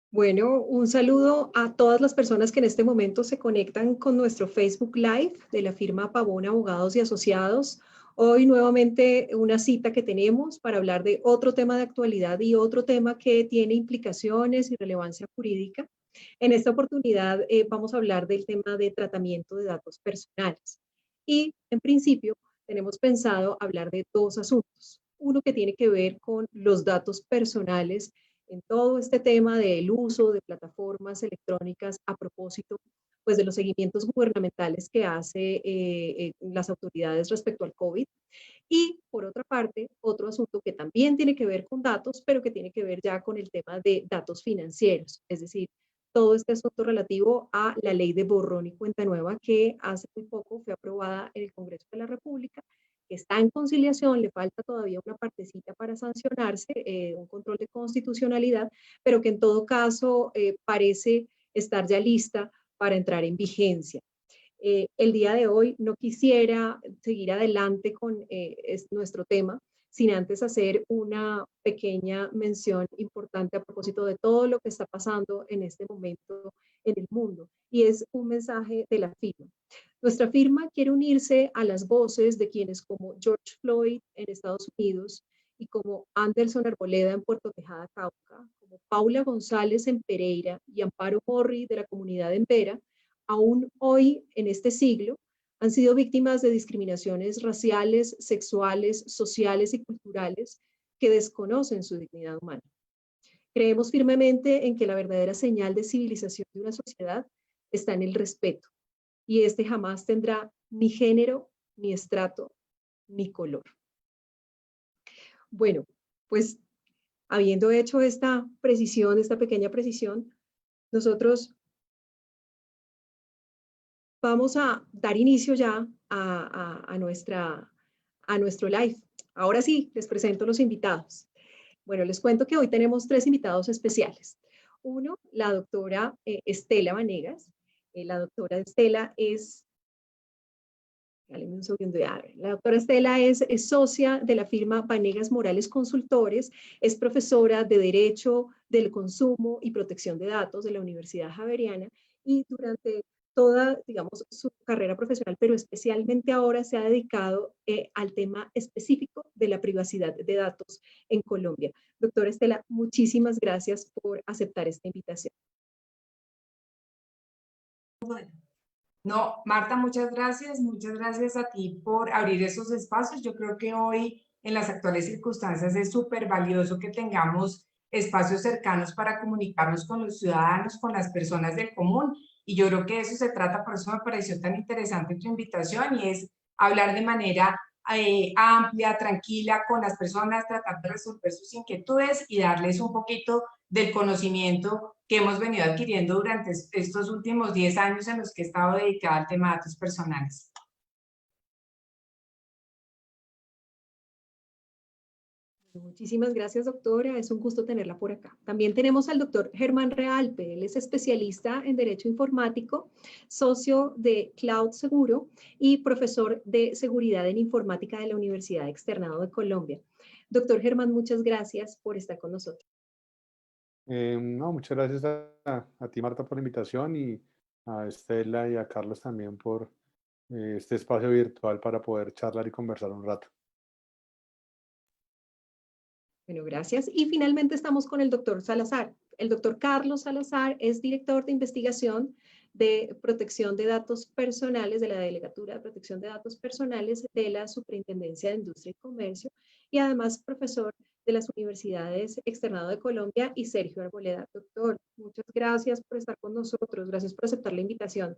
Bueno, un saludo a todas las personas que en este momento se conectan con nuestro Facebook Live de la firma Pavón Abogados y Asociados. Hoy nuevamente una cita que tenemos para hablar de otro tema de actualidad y otro tema que tiene implicaciones y relevancia jurídica. En esta oportunidad vamos a hablar del tema de tratamiento de datos personales. Y en principio tenemos pensado hablar de dos asuntos. Uno que tiene que ver con los datos personales en todo este tema del uso de plataformas electrónicas a propósito pues, de los seguimientos gubernamentales que hace las autoridades respecto al COVID. Y por otra parte, otro asunto que también tiene que ver con datos, pero que tiene que ver ya con el tema de datos financieros, es decir, todo este asunto relativo a la ley de borrón y cuenta nueva que hace muy poco fue aprobada en el Congreso de la República, que está en conciliación, le falta todavía una partecita para sancionarse, un control de constitucionalidad, pero que en todo caso parece estar ya lista para entrar en vigencia. El día de hoy no quisiera seguir adelante con nuestro tema sin antes hacer una pequeña mención importante a propósito de todo lo que está pasando en este momento en el mundo. Y es un mensaje de la firma. Nuestra firma quiere unirse a las voces de quienes como George Floyd en Estados Unidos y como Anderson Arboleda en Puerto Tejada, Cauca, como Paula González en Pereira y Amparo Morri de la comunidad en Vera, aún hoy en este siglo han sido víctimas de discriminaciones raciales, sexuales, sociales y culturales que desconocen su dignidad humana. Creemos firmemente en que la verdadera señal de civilización de una sociedad está en el respeto, y este jamás tendrá ni género, ni estrato, ni color. Bueno, pues habiendo hecho esta precisión, esta pequeña precisión, nosotros vamos a dar inicio ya a nuestro live. Ahora sí, les presento los invitados. Bueno, les cuento que hoy tenemos tres invitados especiales. Uno, la doctora Estela Vanegas. La doctora Estela es, déjame un segundo, la doctora Estela es socia de la firma Vanegas Morales Consultores, es profesora de Derecho del Consumo y Protección de Datos de la Universidad Javeriana y durante toda, digamos, su carrera profesional, pero especialmente ahora se ha dedicado al tema específico de la privacidad de datos en Colombia. Doctora Estela, muchísimas gracias por aceptar esta invitación. No, Marta, muchas gracias a ti por abrir esos espacios. Yo creo que hoy, en las actuales circunstancias, es súper valioso que tengamos espacios cercanos para comunicarnos con los ciudadanos, con las personas del común. Y yo creo que de eso se trata, por eso me pareció tan interesante tu invitación, y es hablar de manera amplia, tranquila, con las personas, tratar de resolver sus inquietudes y darles un poquito del conocimiento que hemos venido adquiriendo durante estos últimos 10 años en los que he estado dedicada al tema de datos personales. Muchísimas gracias, doctora. Es un gusto tenerla por acá. También tenemos al doctor Germán Realpe. Él es especialista en Derecho Informático, socio de Cloud Seguro y profesor de Seguridad en Informática de la Universidad Externado de Colombia. Doctor Germán, muchas gracias por estar con nosotros. No, muchas gracias a ti, Marta, por la invitación, y a Estela y a Carlos también por este espacio virtual para poder charlar y conversar un rato. Bueno, gracias. Y finalmente estamos con el doctor Salazar. El doctor Carlos Salazar es director de investigación de protección de datos personales de la Delegatura de Protección de Datos Personales de la Superintendencia de Industria y Comercio y además profesor de las Universidades Externado de Colombia y Sergio Arboleda. Doctor, muchas gracias por estar con nosotros. Gracias por aceptar la invitación.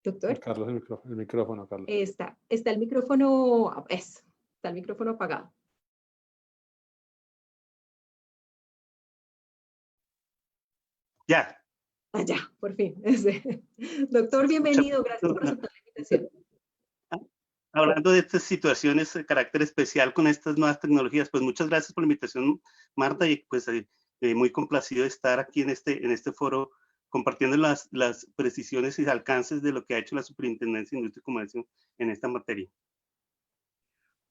Doctor. Carlos, el micrófono, Carlos. Está el micrófono apagado. Ya. Ya, por fin. Doctor, bienvenido. Gracias por aceptar la invitación. Hablando de estas situaciones de carácter especial con estas nuevas tecnologías, pues muchas gracias por la invitación, Marta, y pues muy complacido de estar aquí en este foro compartiendo las precisiones y alcances de lo que ha hecho la Superintendencia de Industria y Comercio en esta materia.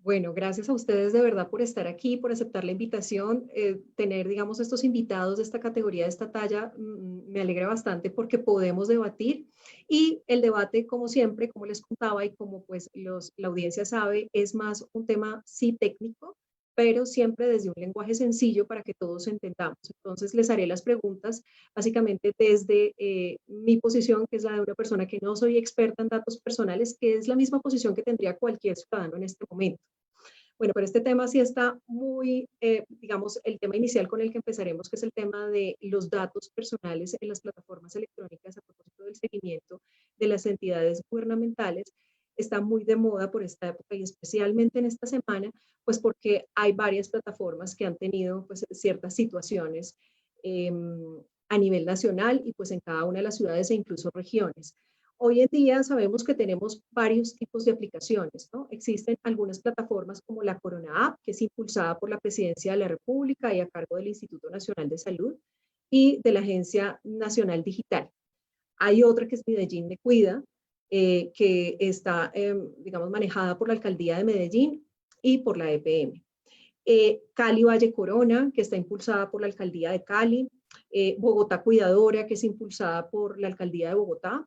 Bueno, gracias a ustedes de verdad por estar aquí, por aceptar la invitación. Tener, digamos, estos invitados de esta categoría, de esta talla, me alegra bastante porque podemos debatir y el debate, como siempre, como les contaba y como pues la audiencia sabe, es más un tema sí técnico, pero siempre desde un lenguaje sencillo para que todos entendamos. Entonces les haré las preguntas básicamente desde mi posición, que es la de una persona que no soy experta en datos personales, que es la misma posición que tendría cualquier ciudadano en este momento. Bueno, pero este tema sí está muy, digamos, el tema inicial con el que empezaremos, que es el tema de los datos personales en las plataformas electrónicas a propósito del seguimiento de las entidades gubernamentales, está muy de moda por esta época y especialmente en esta semana, pues porque hay varias plataformas que han tenido pues, ciertas situaciones a nivel nacional y pues en cada una de las ciudades e incluso regiones. Hoy en día sabemos que tenemos varios tipos de aplicaciones, ¿no? Existen algunas plataformas como la Corona App, que es impulsada por la Presidencia de la República y a cargo del Instituto Nacional de Salud y de la Agencia Nacional Digital. Hay otra que es Medellín Me Cuida, que está, digamos, manejada por la Alcaldía de Medellín y por la EPM. Cali Valle Corona, que está impulsada por la Alcaldía de Cali. Bogotá Cuidadora, que es impulsada por la Alcaldía de Bogotá.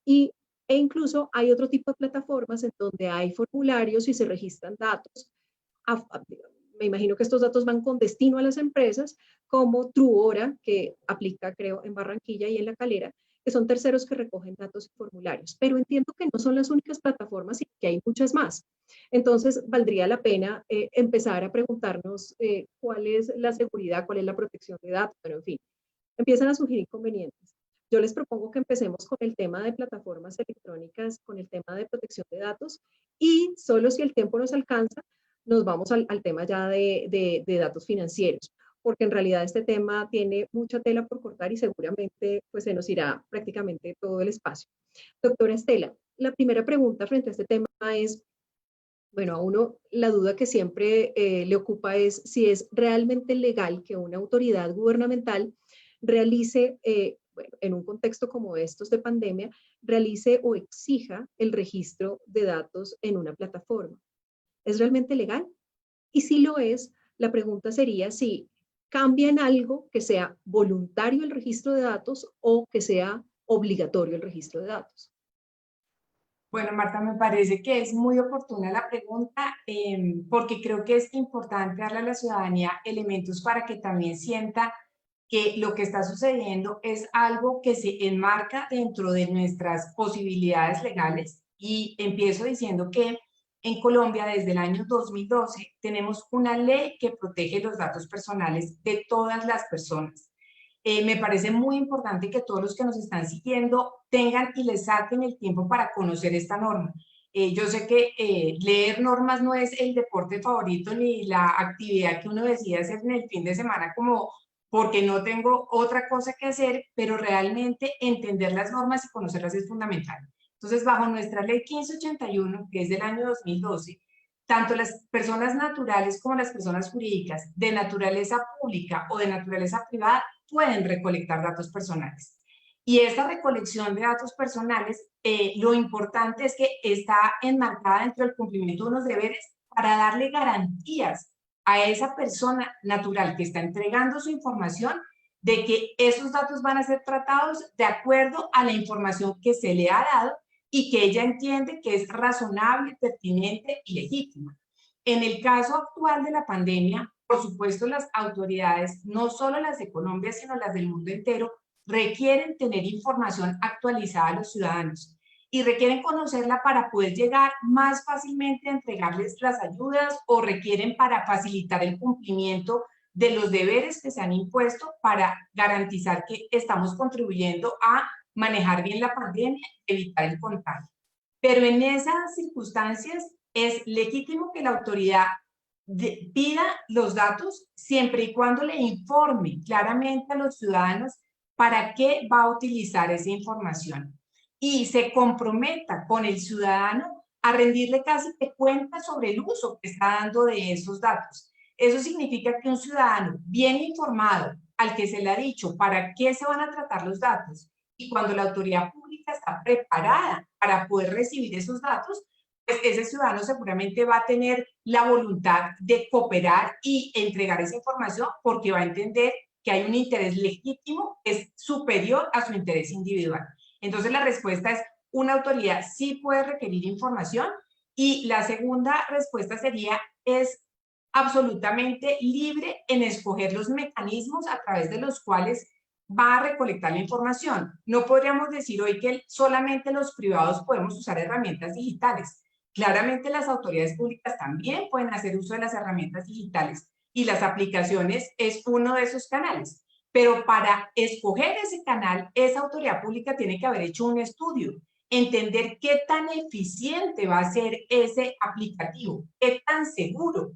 E incluso hay otro tipo de plataformas en donde hay formularios y se registran datos. Me imagino que estos datos van con destino a las empresas, como Truora, que aplica, creo, en Barranquilla y en La Calera, que son terceros que recogen datos y formularios. Pero entiendo que no son las únicas plataformas y que hay muchas más. Entonces, valdría la pena empezar a preguntarnos cuál es la seguridad, cuál es la protección de datos, pero en fin, empiezan a surgir inconvenientes. Yo les propongo que empecemos con el tema de plataformas electrónicas, con el tema de protección de datos y solo si el tiempo nos alcanza, nos vamos al tema ya de datos financieros, porque en realidad este tema tiene mucha tela por cortar y seguramente pues, se nos irá prácticamente todo el espacio. Doctora Estela, la primera pregunta frente a este tema es, bueno, a uno la duda que siempre le ocupa es si es realmente legal que una autoridad gubernamental realice, bueno, en un contexto como estos de pandemia, realice o exija el registro de datos en una plataforma. ¿Es realmente legal? Y si lo es, la pregunta sería si cambia en algo que sea voluntario el registro de datos o que sea obligatorio el registro de datos. Bueno, Marta, me parece que es muy oportuna la pregunta porque creo que es importante darle a la ciudadanía elementos para que también sienta que lo que está sucediendo es algo que se enmarca dentro de nuestras posibilidades legales. Y empiezo diciendo que en Colombia desde el año 2012 tenemos una ley que protege los datos personales de todas las personas. Me parece muy importante que todos los que nos están siguiendo tengan y les saquen el tiempo para conocer esta norma. Yo sé que leer normas no es el deporte favorito ni la actividad que uno decide hacer en el fin de semana como porque no tengo otra cosa que hacer, pero realmente entender las normas y conocerlas es fundamental. Entonces, bajo nuestra ley 1581, que es del año 2012, tanto las personas naturales como las personas jurídicas de naturaleza pública o de naturaleza privada pueden recolectar datos personales. Y esta recolección de datos personales, lo importante es que está enmarcada dentro del cumplimiento de unos deberes para darle garantías a esa persona natural que está entregando su información de que esos datos van a ser tratados de acuerdo a la información que se le ha dado y que ella entiende que es razonable, pertinente y legítima. En el caso actual de la pandemia, por supuesto, las autoridades, no solo las de Colombia, sino las del mundo entero, requieren tener información actualizada a los ciudadanos y requieren conocerla para poder llegar más fácilmente a entregarles las ayudas o requieren para facilitar el cumplimiento de los deberes que se han impuesto para garantizar que estamos contribuyendo a manejar bien la pandemia y evitar el contagio. Pero en esas circunstancias es legítimo que la autoridad pida los datos siempre y cuando le informe claramente a los ciudadanos para qué va a utilizar esa información y se comprometa con el ciudadano a rendirle casi de cuenta sobre el uso que está dando de esos datos. Eso significa que un ciudadano bien informado, al que se le ha dicho para qué se van a tratar los datos, y cuando la autoridad pública está preparada para poder recibir esos datos, pues ese ciudadano seguramente va a tener la voluntad de cooperar y entregar esa información porque va a entender que hay un interés legítimo que es superior a su interés individual. Entonces la respuesta es, una autoridad sí puede requerir información, y la segunda respuesta sería, es absolutamente libre en escoger los mecanismos a través de los cuales va a recolectar la información. No podríamos decir hoy que solamente los privados podemos usar herramientas digitales. Claramente las autoridades públicas también pueden hacer uso de las herramientas digitales y las aplicaciones es uno de esos canales. Pero para escoger ese canal, esa autoridad pública tiene que haber hecho un estudio, entender qué tan eficiente va a ser ese aplicativo, qué tan seguro,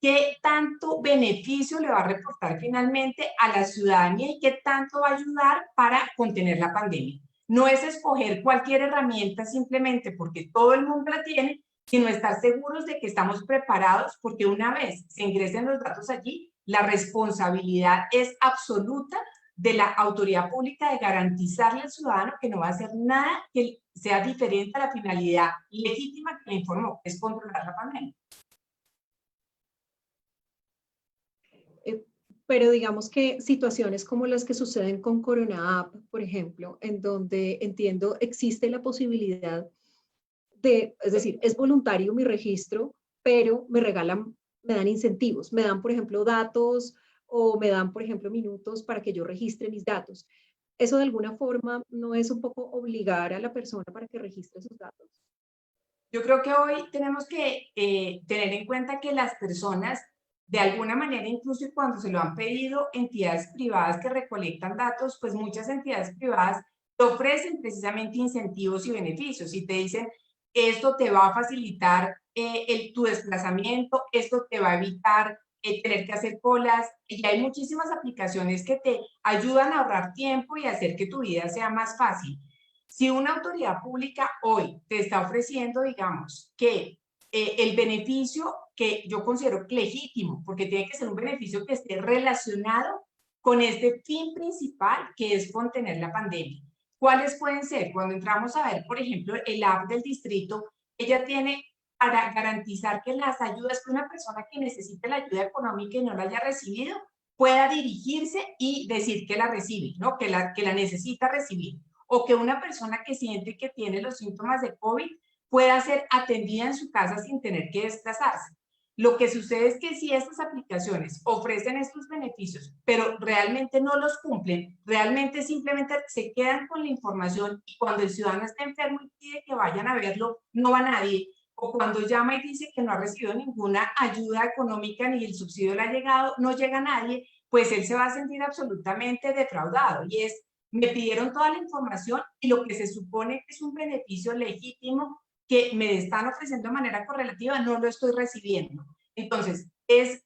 qué tanto beneficio le va a reportar finalmente a la ciudadanía y qué tanto va a ayudar para contener la pandemia. No es escoger cualquier herramienta simplemente porque todo el mundo la tiene, sino estar seguros de que estamos preparados, porque una vez se ingresen los datos allí, la responsabilidad es absoluta de la autoridad pública de garantizarle al ciudadano que no va a hacer nada que sea diferente a la finalidad legítima que le informó, que es controlar la pandemia. Pero digamos que situaciones como las que suceden con Corona App, por ejemplo, en donde entiendo existe la posibilidad de, es decir, es voluntario mi registro, pero me regalan, me dan incentivos, me dan, por ejemplo, datos o me dan, por ejemplo, minutos para que yo registre mis datos. ¿Eso de alguna forma no es un poco obligar a la persona para que registre sus datos? Yo creo que hoy tenemos que tener en cuenta que las personas, de alguna manera, incluso cuando se lo han pedido entidades privadas que recolectan datos, pues muchas entidades privadas te ofrecen precisamente incentivos y beneficios y te dicen, esto te va a facilitar tu desplazamiento, esto te va a evitar tener que hacer colas, y hay muchísimas aplicaciones que te ayudan a ahorrar tiempo y hacer que tu vida sea más fácil. Si una autoridad pública hoy te está ofreciendo, digamos, que el beneficio que yo considero legítimo, porque tiene que ser un beneficio que esté relacionado con este fin principal, que es contener la pandemia. ¿Cuáles pueden ser? Cuando entramos a ver, por ejemplo, el app del distrito, ella tiene para garantizar que las ayudas, que una persona que necesite la ayuda económica y no la haya recibido, pueda dirigirse y decir que la recibe, ¿no? Que la necesita recibir. O que una persona que siente que tiene los síntomas de COVID pueda ser atendida en su casa sin tener que desplazarse. Lo que sucede es que si estas aplicaciones ofrecen estos beneficios, pero realmente no los cumplen, realmente simplemente se quedan con la información y cuando el ciudadano está enfermo y pide que vayan a verlo, no va nadie, o cuando llama y dice que no ha recibido ninguna ayuda económica ni el subsidio le ha llegado, no llega nadie, pues él se va a sentir absolutamente defraudado y es, me pidieron toda la información y lo que se supone que es un beneficio legítimo que me están ofreciendo de manera correlativa, no lo estoy recibiendo. Entonces, es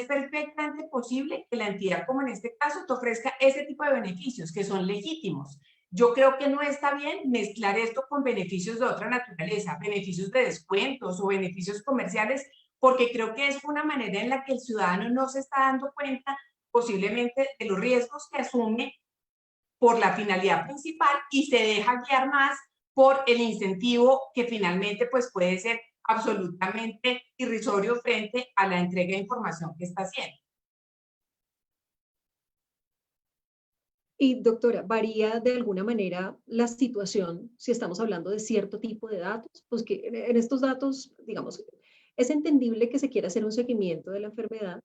perfectamente posible que la entidad, como en este caso, te ofrezca ese tipo de beneficios que son legítimos. Yo creo que no está bien mezclar esto con beneficios de otra naturaleza, beneficios de descuentos o beneficios comerciales, porque creo que es una manera en la que el ciudadano no se está dando cuenta posiblemente de los riesgos que asume por la finalidad principal y se deja guiar más por el incentivo que finalmente pues puede ser absolutamente irrisorio frente a la entrega de información que está haciendo. Y doctora, ¿varía de alguna manera la situación si estamos hablando de cierto tipo de datos? Pues que en estos datos, digamos, es entendible que se quiera hacer un seguimiento de la enfermedad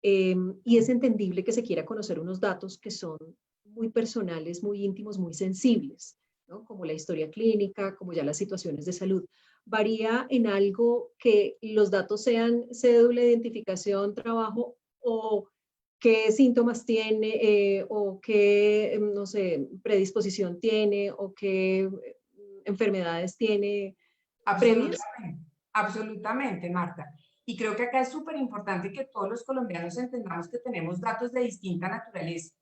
y es entendible que se quiera conocer unos datos que son muy personales, muy íntimos, muy sensibles, ¿no? Como la historia clínica, como ya las situaciones de salud. ¿Varía en algo que los datos sean cédula de identificación, trabajo o qué síntomas tiene o qué, no sé, predisposición tiene o qué enfermedades tiene previas? Absolutamente, absolutamente, Marta. Y creo que acá es súper importante que todos los colombianos entendamos que tenemos datos de distinta naturaleza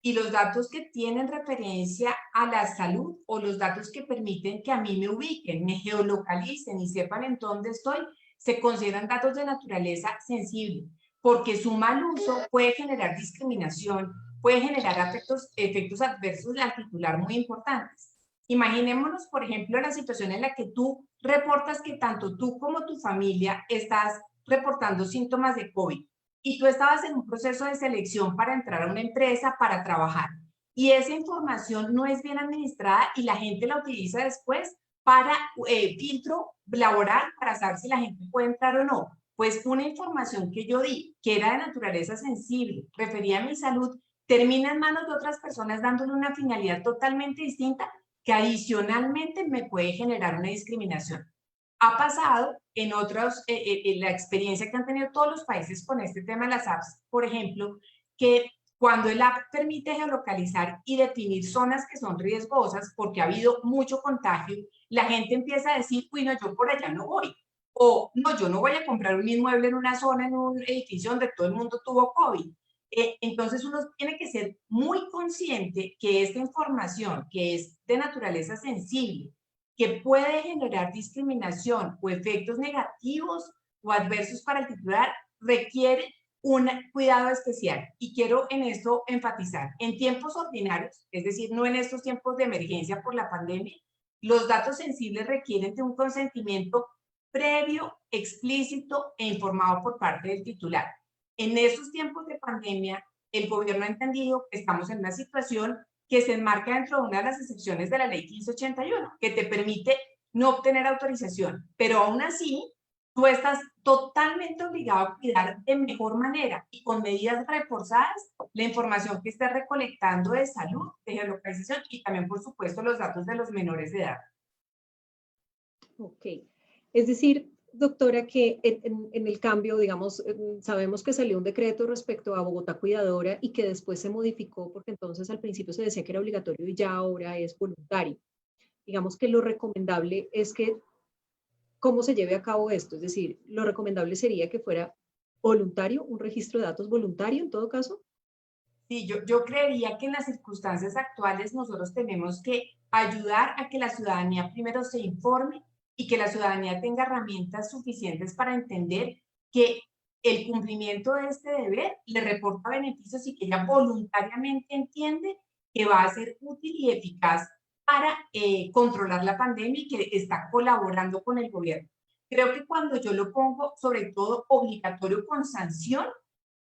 y los datos que tienen referencia a la salud o los datos que permiten que a mí me ubiquen, me geolocalicen y sepan en dónde estoy, se consideran datos de naturaleza sensible, porque su mal uso puede generar discriminación, puede generar efectos adversos al titular muy importantes. Imaginémonos, por ejemplo, la situación en la que tú reportas que tanto tú como tu familia estás reportando síntomas de COVID y tú estabas en un proceso de selección para entrar a una empresa para trabajar y esa información no es bien administrada y la gente la utiliza después para filtro laboral para saber si la gente puede entrar o no. Pues una información que yo di, que era de naturaleza sensible, refería a mi salud, termina en manos de otras personas dándole una finalidad totalmente distinta que adicionalmente me puede generar una discriminación. Ha pasado en otros, en la experiencia que han tenido todos los países con este tema de las apps, por ejemplo, que cuando el app permite geolocalizar y definir zonas que son riesgosas porque ha habido mucho contagio, la gente empieza a decir, uy, no, yo por allá no voy. O no, yo no voy a comprar un inmueble en una zona, en un edificio donde todo el mundo tuvo COVID. Entonces uno tiene que ser muy consciente que esta información, que es de naturaleza sensible, que puede generar discriminación o efectos negativos o adversos para el titular, requiere un cuidado especial. Y quiero en esto enfatizar, en tiempos ordinarios, es decir, no en estos tiempos de emergencia por la pandemia, los datos sensibles requieren de un consentimiento previo, explícito e informado por parte del titular. En estos tiempos de pandemia, el gobierno ha entendido que estamos en una situación que se enmarca dentro de una de las excepciones de la ley 1581, que te permite no obtener autorización, pero aún así tú estás totalmente obligado a cuidar de mejor manera y con medidas reforzadas la información que estés recolectando de salud, de geolocalización y también, por supuesto, los datos de los menores de edad. Ok. Es decir, doctora, que en el cambio, digamos, sabemos que salió un decreto respecto a Bogotá Cuidadora y que después se modificó porque entonces al principio se decía que era obligatorio y ya ahora es voluntario. Digamos que lo recomendable es que, ¿cómo se lleve a cabo esto? Es decir, lo recomendable sería que fuera voluntario, un registro de datos voluntario en todo caso. Sí, yo creería que en las circunstancias actuales nosotros tenemos que ayudar a que la ciudadanía primero se informe y que la ciudadanía tenga herramientas suficientes para entender que el cumplimiento de este deber le reporta beneficios y que ella voluntariamente entiende que va a ser útil y eficaz para controlar la pandemia y que está colaborando con el gobierno. Creo que cuando yo lo pongo, sobre todo obligatorio con sanción,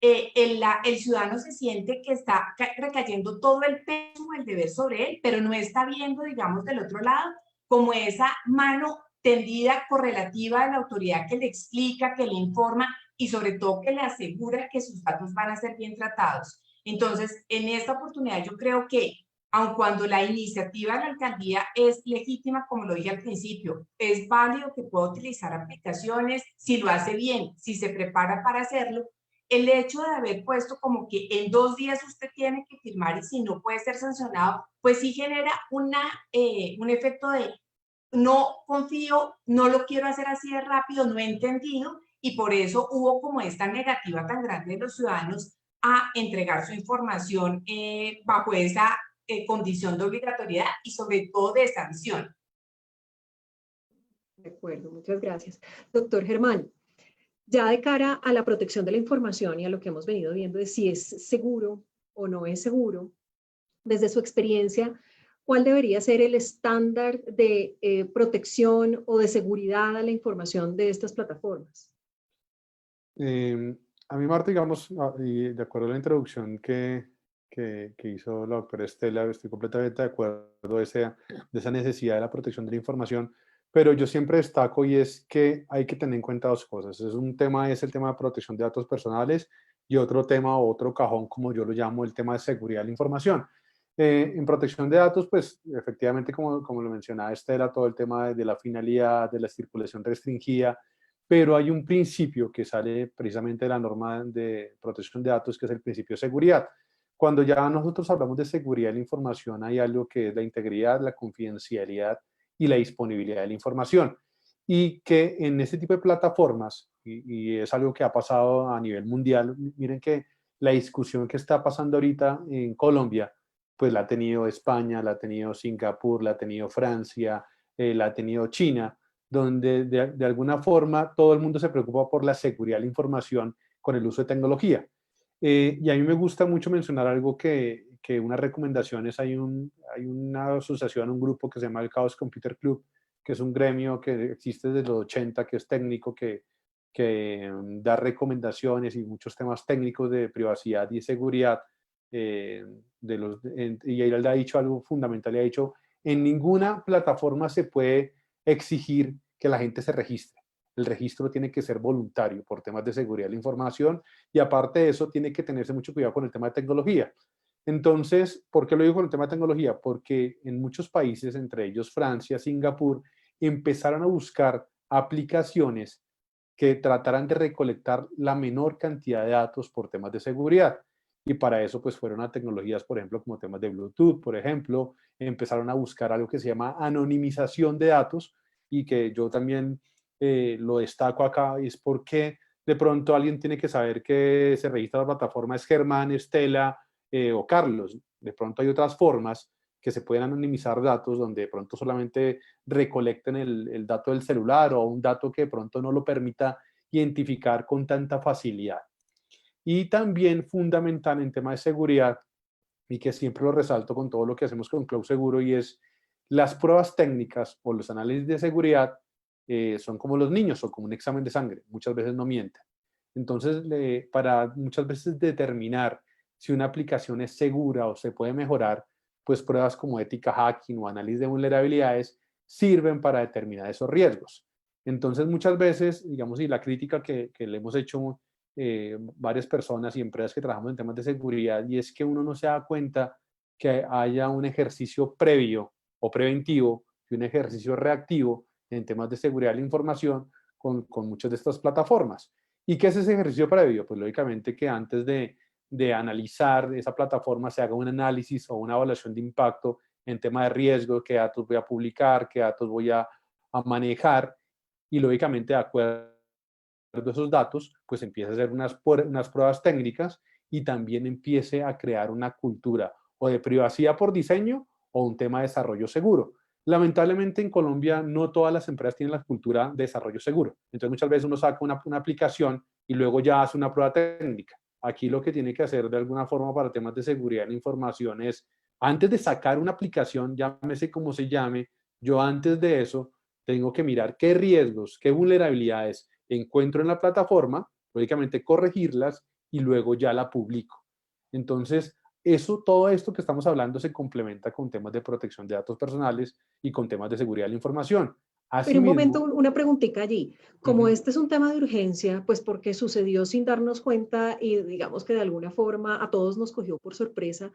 el ciudadano se siente que está recayendo todo el peso o el deber sobre él, pero no está viendo, digamos, del otro lado, como esa mano tendida correlativa de la autoridad que le explica, que le informa y sobre todo que le asegura que sus datos van a ser bien tratados. Entonces, en esta oportunidad yo creo que, aun cuando la iniciativa de la alcaldía es legítima, como lo dije al principio, es válido que pueda utilizar aplicaciones, si lo hace bien, si se prepara para hacerlo, el hecho de haber puesto como que en 2 días usted tiene que firmar y si no puede ser sancionado, pues sí genera un efecto de no confío, no lo quiero hacer así de rápido, no he entendido y por eso hubo como esta negativa tan grande de los ciudadanos a entregar su información bajo esa condición de obligatoriedad y sobre todo de sanción. De acuerdo, muchas gracias. Doctor Germán, ya de cara a la protección de la información y a lo que hemos venido viendo de si es seguro o no es seguro, desde su experiencia, ¿cuál debería ser el estándar de protección o de seguridad a la información de estas plataformas? A mí, Marta, digamos, y de acuerdo a la introducción que hizo la doctora Estela, estoy completamente de acuerdo de esa necesidad de la protección de la información, pero yo siempre destaco y es que hay que tener en cuenta dos cosas. Un tema es el tema de protección de datos personales y otro tema, otro cajón, como yo lo llamo, el tema de seguridad de la información. En protección de datos, pues efectivamente, como lo mencionaba Estela, todo el tema de la finalidad, de la circulación restringida, pero hay un principio que sale precisamente de la norma de protección de datos, que es el principio de seguridad. Cuando ya nosotros hablamos de seguridad de la información, hay algo que es la integridad, la confidencialidad y la disponibilidad de la información. Y que en este tipo de plataformas, y es algo que ha pasado a nivel mundial, miren que la discusión que está pasando ahorita en Colombia, pues la ha tenido España, la ha tenido Singapur, la ha tenido Francia, la ha tenido China, donde de alguna forma todo el mundo se preocupa por la seguridad de la información con el uso de tecnología. Y a mí me gusta mucho mencionar algo que que unas recomendaciones, hay una asociación, un grupo que se llama el Chaos Computer Club, que es un gremio que existe desde los 80, que es técnico, que da recomendaciones y muchos temas técnicos de privacidad y seguridad. Y él ha dicho algo fundamental, le ha dicho, en ninguna plataforma se puede exigir que la gente se registre. El registro tiene que ser voluntario por temas de seguridad de la información, y aparte de eso tiene que tenerse mucho cuidado con el tema de tecnología. Entonces, ¿por qué lo digo con el tema de tecnología? Porque en muchos países, entre ellos Francia, Singapur, empezaron a buscar aplicaciones que trataran de recolectar la menor cantidad de datos por temas de seguridad. Y para eso pues fueron a tecnologías, por ejemplo, como temas de Bluetooth, por ejemplo, empezaron a buscar algo que se llama anonimización de datos, y que yo también lo destaco acá, es porque de pronto alguien tiene que saber que se registra la plataforma es Germán, Estela o Carlos. De pronto hay otras formas que se pueden anonimizar datos, donde de pronto solamente recolecten el dato del celular, o un dato que de pronto no lo permita identificar con tanta facilidad. Y también fundamental en tema de seguridad, y que siempre lo resalto con todo lo que hacemos con Cloud Seguro, y es las pruebas técnicas o los análisis de seguridad son como los niños o como un examen de sangre, muchas veces no mienten. Entonces, para muchas veces determinar si una aplicación es segura o se puede mejorar, pues pruebas como ética hacking o análisis de vulnerabilidades sirven para determinar esos riesgos. Entonces, muchas veces, digamos, y la crítica que le hemos hecho varias personas y empresas que trabajamos en temas de seguridad, y es que uno no se da cuenta que haya un ejercicio previo o preventivo y un ejercicio reactivo en temas de seguridad de la información con muchas de estas plataformas. ¿Y qué es ese ejercicio previo? Pues lógicamente que antes de analizar esa plataforma se haga un análisis o una evaluación de impacto en tema de riesgo, qué datos voy a publicar, qué datos voy a manejar, y lógicamente de acuerdo a esos datos, pues empieza a hacer unas pruebas técnicas, y también empiece a crear una cultura o de privacidad por diseño o un tema de desarrollo seguro. Lamentablemente en Colombia no todas las empresas tienen la cultura de desarrollo seguro. Entonces muchas veces uno saca una aplicación y luego ya hace una prueba técnica. Aquí lo que tiene que hacer de alguna forma para temas de seguridad en la información es, antes de sacar una aplicación, llámese como se llame, yo antes de eso tengo que mirar qué riesgos, qué vulnerabilidades encuentro en la plataforma, lógicamente corregirlas, y luego ya la publico. Entonces, todo esto que estamos hablando se complementa con temas de protección de datos personales y con temas de seguridad de la información. Pero un momento, Asimismo, una preguntita allí. Como este es un tema de urgencia, pues porque sucedió sin darnos cuenta y digamos que de alguna forma a todos nos cogió por sorpresa,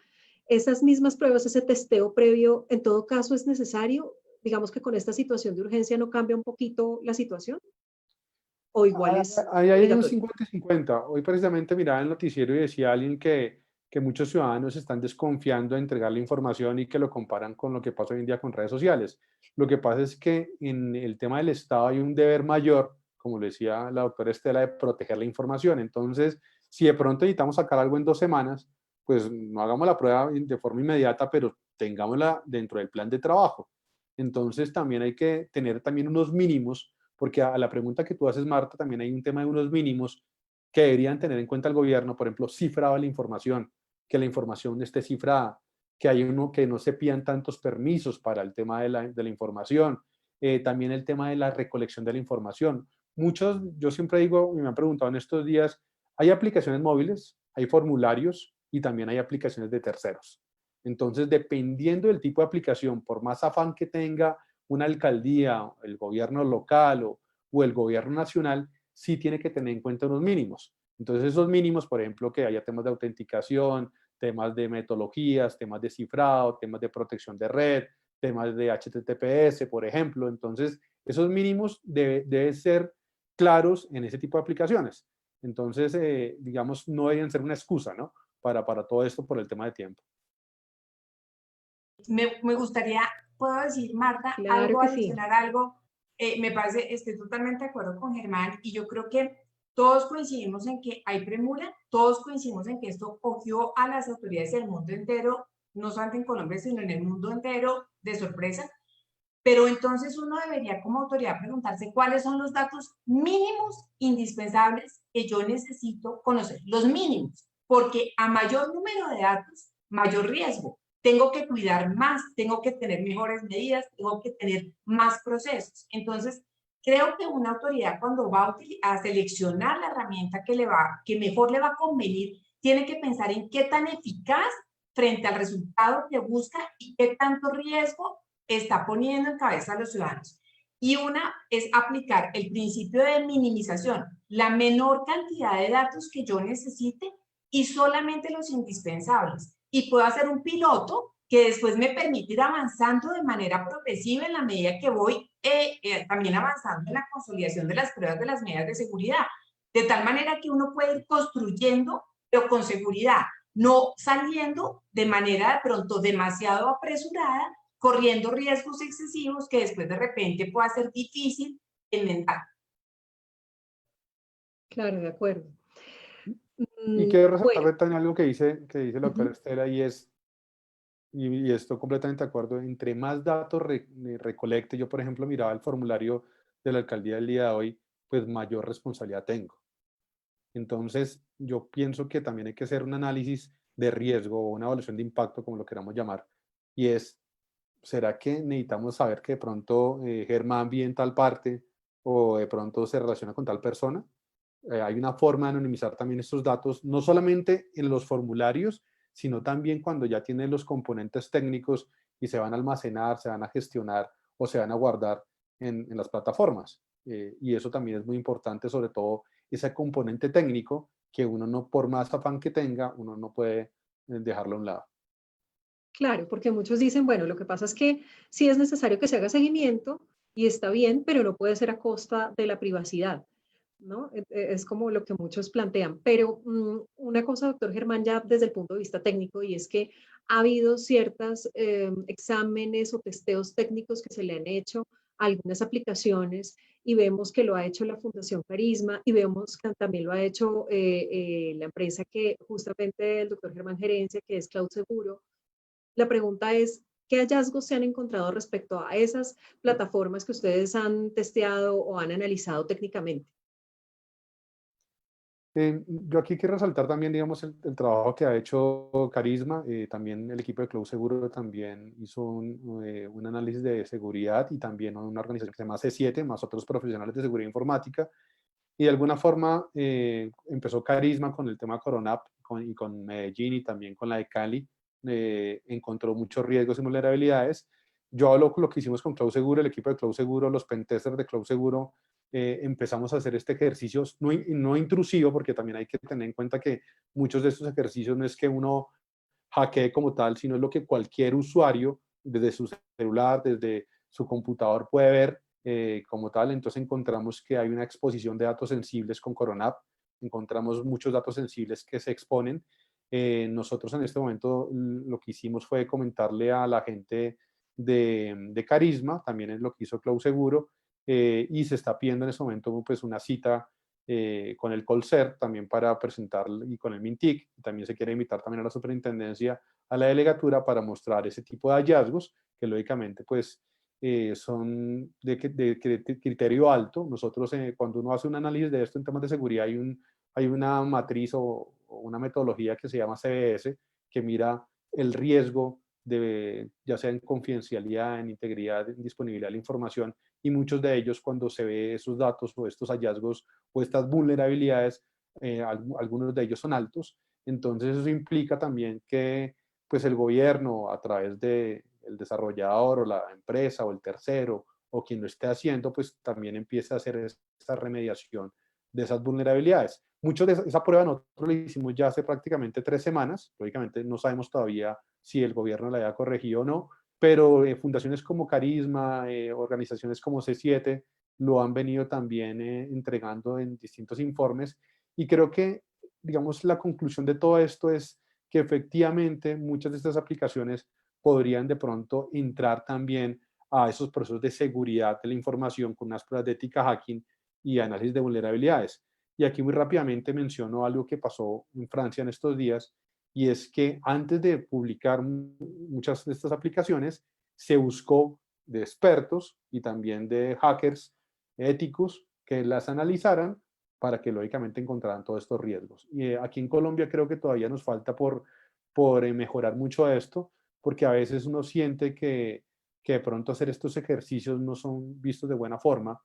esas mismas pruebas, ese testeo previo, en todo caso es necesario. Digamos que con esta situación de urgencia no cambia un poquito la situación, o igual es ahí hay un obligatorio. 50 y 50. Hoy precisamente miraba el noticiero y decía alguien que muchos ciudadanos están desconfiando de entregar la información y que lo comparan con lo que pasa hoy en día con redes sociales. Lo que pasa es que en el tema del Estado hay un deber mayor, como le decía la doctora Estela, de proteger la información. Entonces, si de pronto necesitamos sacar algo en 2 semanas, pues no hagamos la prueba de forma inmediata, pero tengámosla dentro del plan de trabajo. Entonces, también hay que tener también unos mínimos, porque a la pregunta que tú haces, Marta, también hay un tema de unos mínimos que deberían tener en cuenta el gobierno. Por ejemplo, cifrado la información, que la información esté cifrada, que no se pidan tantos permisos para el tema de la información, también el tema de la recolección de la información. Yo siempre digo, y me han preguntado en estos días, hay aplicaciones móviles, hay formularios y también hay aplicaciones de terceros. Entonces, dependiendo del tipo de aplicación, por más afán que tenga una alcaldía, el gobierno local o el gobierno nacional, sí tiene que tener en cuenta unos mínimos. Entonces, esos mínimos, por ejemplo, que haya temas de autenticación, temas de metodologías, temas de cifrado, temas de protección de red, temas de HTTPS, por ejemplo. Entonces, esos mínimos deben ser claros en ese tipo de aplicaciones. Entonces, digamos, no deben ser una excusa, ¿no? Para todo esto por el tema de tiempo. Me gustaría, puedo decir, Marta, Claro algo, que sí. adicionar algo. Me parece, estoy totalmente de acuerdo con Germán, y yo creo que todos coincidimos en que hay premura, todos coincidimos en que esto cogió a las autoridades del mundo entero, no solamente en Colombia, sino en el mundo entero, de sorpresa. Pero entonces uno debería como autoridad preguntarse cuáles son los datos mínimos indispensables que yo necesito conocer, los mínimos, porque a mayor número de datos, mayor riesgo. Tengo que cuidar más, tengo que tener mejores medidas, tengo que tener más procesos. Entonces, creo que una autoridad cuando va a seleccionar la herramienta que mejor le va a convenir, tiene que pensar en qué tan eficaz frente al resultado que busca y qué tanto riesgo está poniendo en cabeza a los ciudadanos. Y una es aplicar el principio de minimización, la menor cantidad de datos que yo necesite y solamente los indispensables. Y puedo hacer un piloto que después me permite ir avanzando de manera progresiva en la medida que voy también avanzando en la consolidación de las pruebas de las medidas de seguridad. De tal manera que uno puede ir construyendo, pero con seguridad, no saliendo de manera de pronto demasiado apresurada, corriendo riesgos excesivos que después de repente pueda ser difícil enmendar. Claro, de acuerdo. Y quiero resaltar Bueno, también algo que dice la doctora Estela, y es, y estoy completamente de acuerdo, entre más datos recolecte, yo por ejemplo miraba el formulario de la alcaldía del día de hoy, pues mayor responsabilidad tengo. Entonces, yo pienso que también hay que hacer un análisis de riesgo o una evaluación de impacto, como lo queramos llamar, y es, ¿será que necesitamos saber que de pronto Germán vive en tal parte o de pronto se relaciona con tal persona? Hay una forma de anonimizar también estos datos, no solamente en los formularios, sino también cuando ya tienen los componentes técnicos y se van a almacenar, se van a gestionar o se van a guardar en las plataformas. Y eso también es muy importante, sobre todo ese componente técnico que uno no, por más afán que tenga, uno no puede dejarlo a un lado. claro, porque muchos dicen, bueno, lo que pasa es que sí es necesario que se haga seguimiento y está bien, pero no puede ser a costa de la privacidad, ¿no? Es como lo que muchos plantean. Pero una cosa, doctor Germán, ya desde el punto de vista técnico, y es que ha habido ciertos exámenes o testeos técnicos que se le han hecho a algunas aplicaciones y vemos que lo ha hecho la Fundación Carisma y vemos que también lo ha hecho la empresa que justamente el doctor Germán gerencia, que es Cloud Seguro. La pregunta es, ¿qué hallazgos se han encontrado respecto a esas plataformas que ustedes han testeado o han analizado técnicamente? Yo aquí quiero resaltar también, digamos, el trabajo que ha hecho Carisma. También el equipo de Cloud Seguro también hizo un análisis de seguridad y también una organización que se llama C7, más otros profesionales de seguridad informática. Y de alguna forma empezó Carisma con el tema Coronap y con Medellín y también con la de Cali. Encontró muchos riesgos y vulnerabilidades. Yo hablo con lo que hicimos con Cloud Seguro, el equipo de Cloud Seguro, los pentesters de Cloud Seguro, empezamos a hacer este ejercicio no intrusivo, porque también hay que tener en cuenta que muchos de estos ejercicios no es que uno hackee como tal, sino es lo que cualquier usuario desde su celular, desde su computador puede ver como tal. Entonces encontramos que hay una exposición de datos sensibles con Coronap, encontramos muchos datos sensibles que se exponen. Nosotros en este momento lo que hicimos fue comentarle a la gente de Carisma, también es lo que hizo Cloud Seguro, y se está pidiendo en este momento pues una cita con el Colcert también para presentar y con el MINTIC. También se quiere invitar también a la superintendencia, a la delegatura para mostrar ese tipo de hallazgos que lógicamente pues son de criterio alto. Nosotros cuando uno hace un análisis de esto en temas de seguridad hay una matriz o una metodología que se llama CBS que mira el riesgo de, ya sea en confidencialidad, en integridad, en disponibilidad de la información, y muchos de ellos cuando se ve esos datos o estos hallazgos o estas vulnerabilidades, algunos de ellos son altos. Entonces eso implica también que pues el gobierno a través del desarrollador o la empresa o el tercero o quien lo esté haciendo, pues también empieza a hacer esta remediación de esas vulnerabilidades. Muchos de esa prueba nosotros la hicimos ya hace prácticamente 3 semanas. Lógicamente no sabemos todavía si el gobierno la haya corregido o no, pero fundaciones como Carisma, organizaciones como C7, lo han venido también entregando en distintos informes. Y creo que, digamos, la conclusión de todo esto es que efectivamente muchas de estas aplicaciones podrían de pronto entrar también a esos procesos de seguridad de la información con unas pruebas de ética hacking y análisis de vulnerabilidades. Y aquí muy rápidamente menciono algo que pasó en Francia en estos días, y es que antes de publicar muchas de estas aplicaciones, se buscó de expertos y también de hackers éticos que las analizaran para que lógicamente encontraran todos estos riesgos. Y aquí en Colombia creo que todavía nos falta por por mejorar mucho esto, porque a veces uno siente que de pronto hacer estos ejercicios no son vistos de buena forma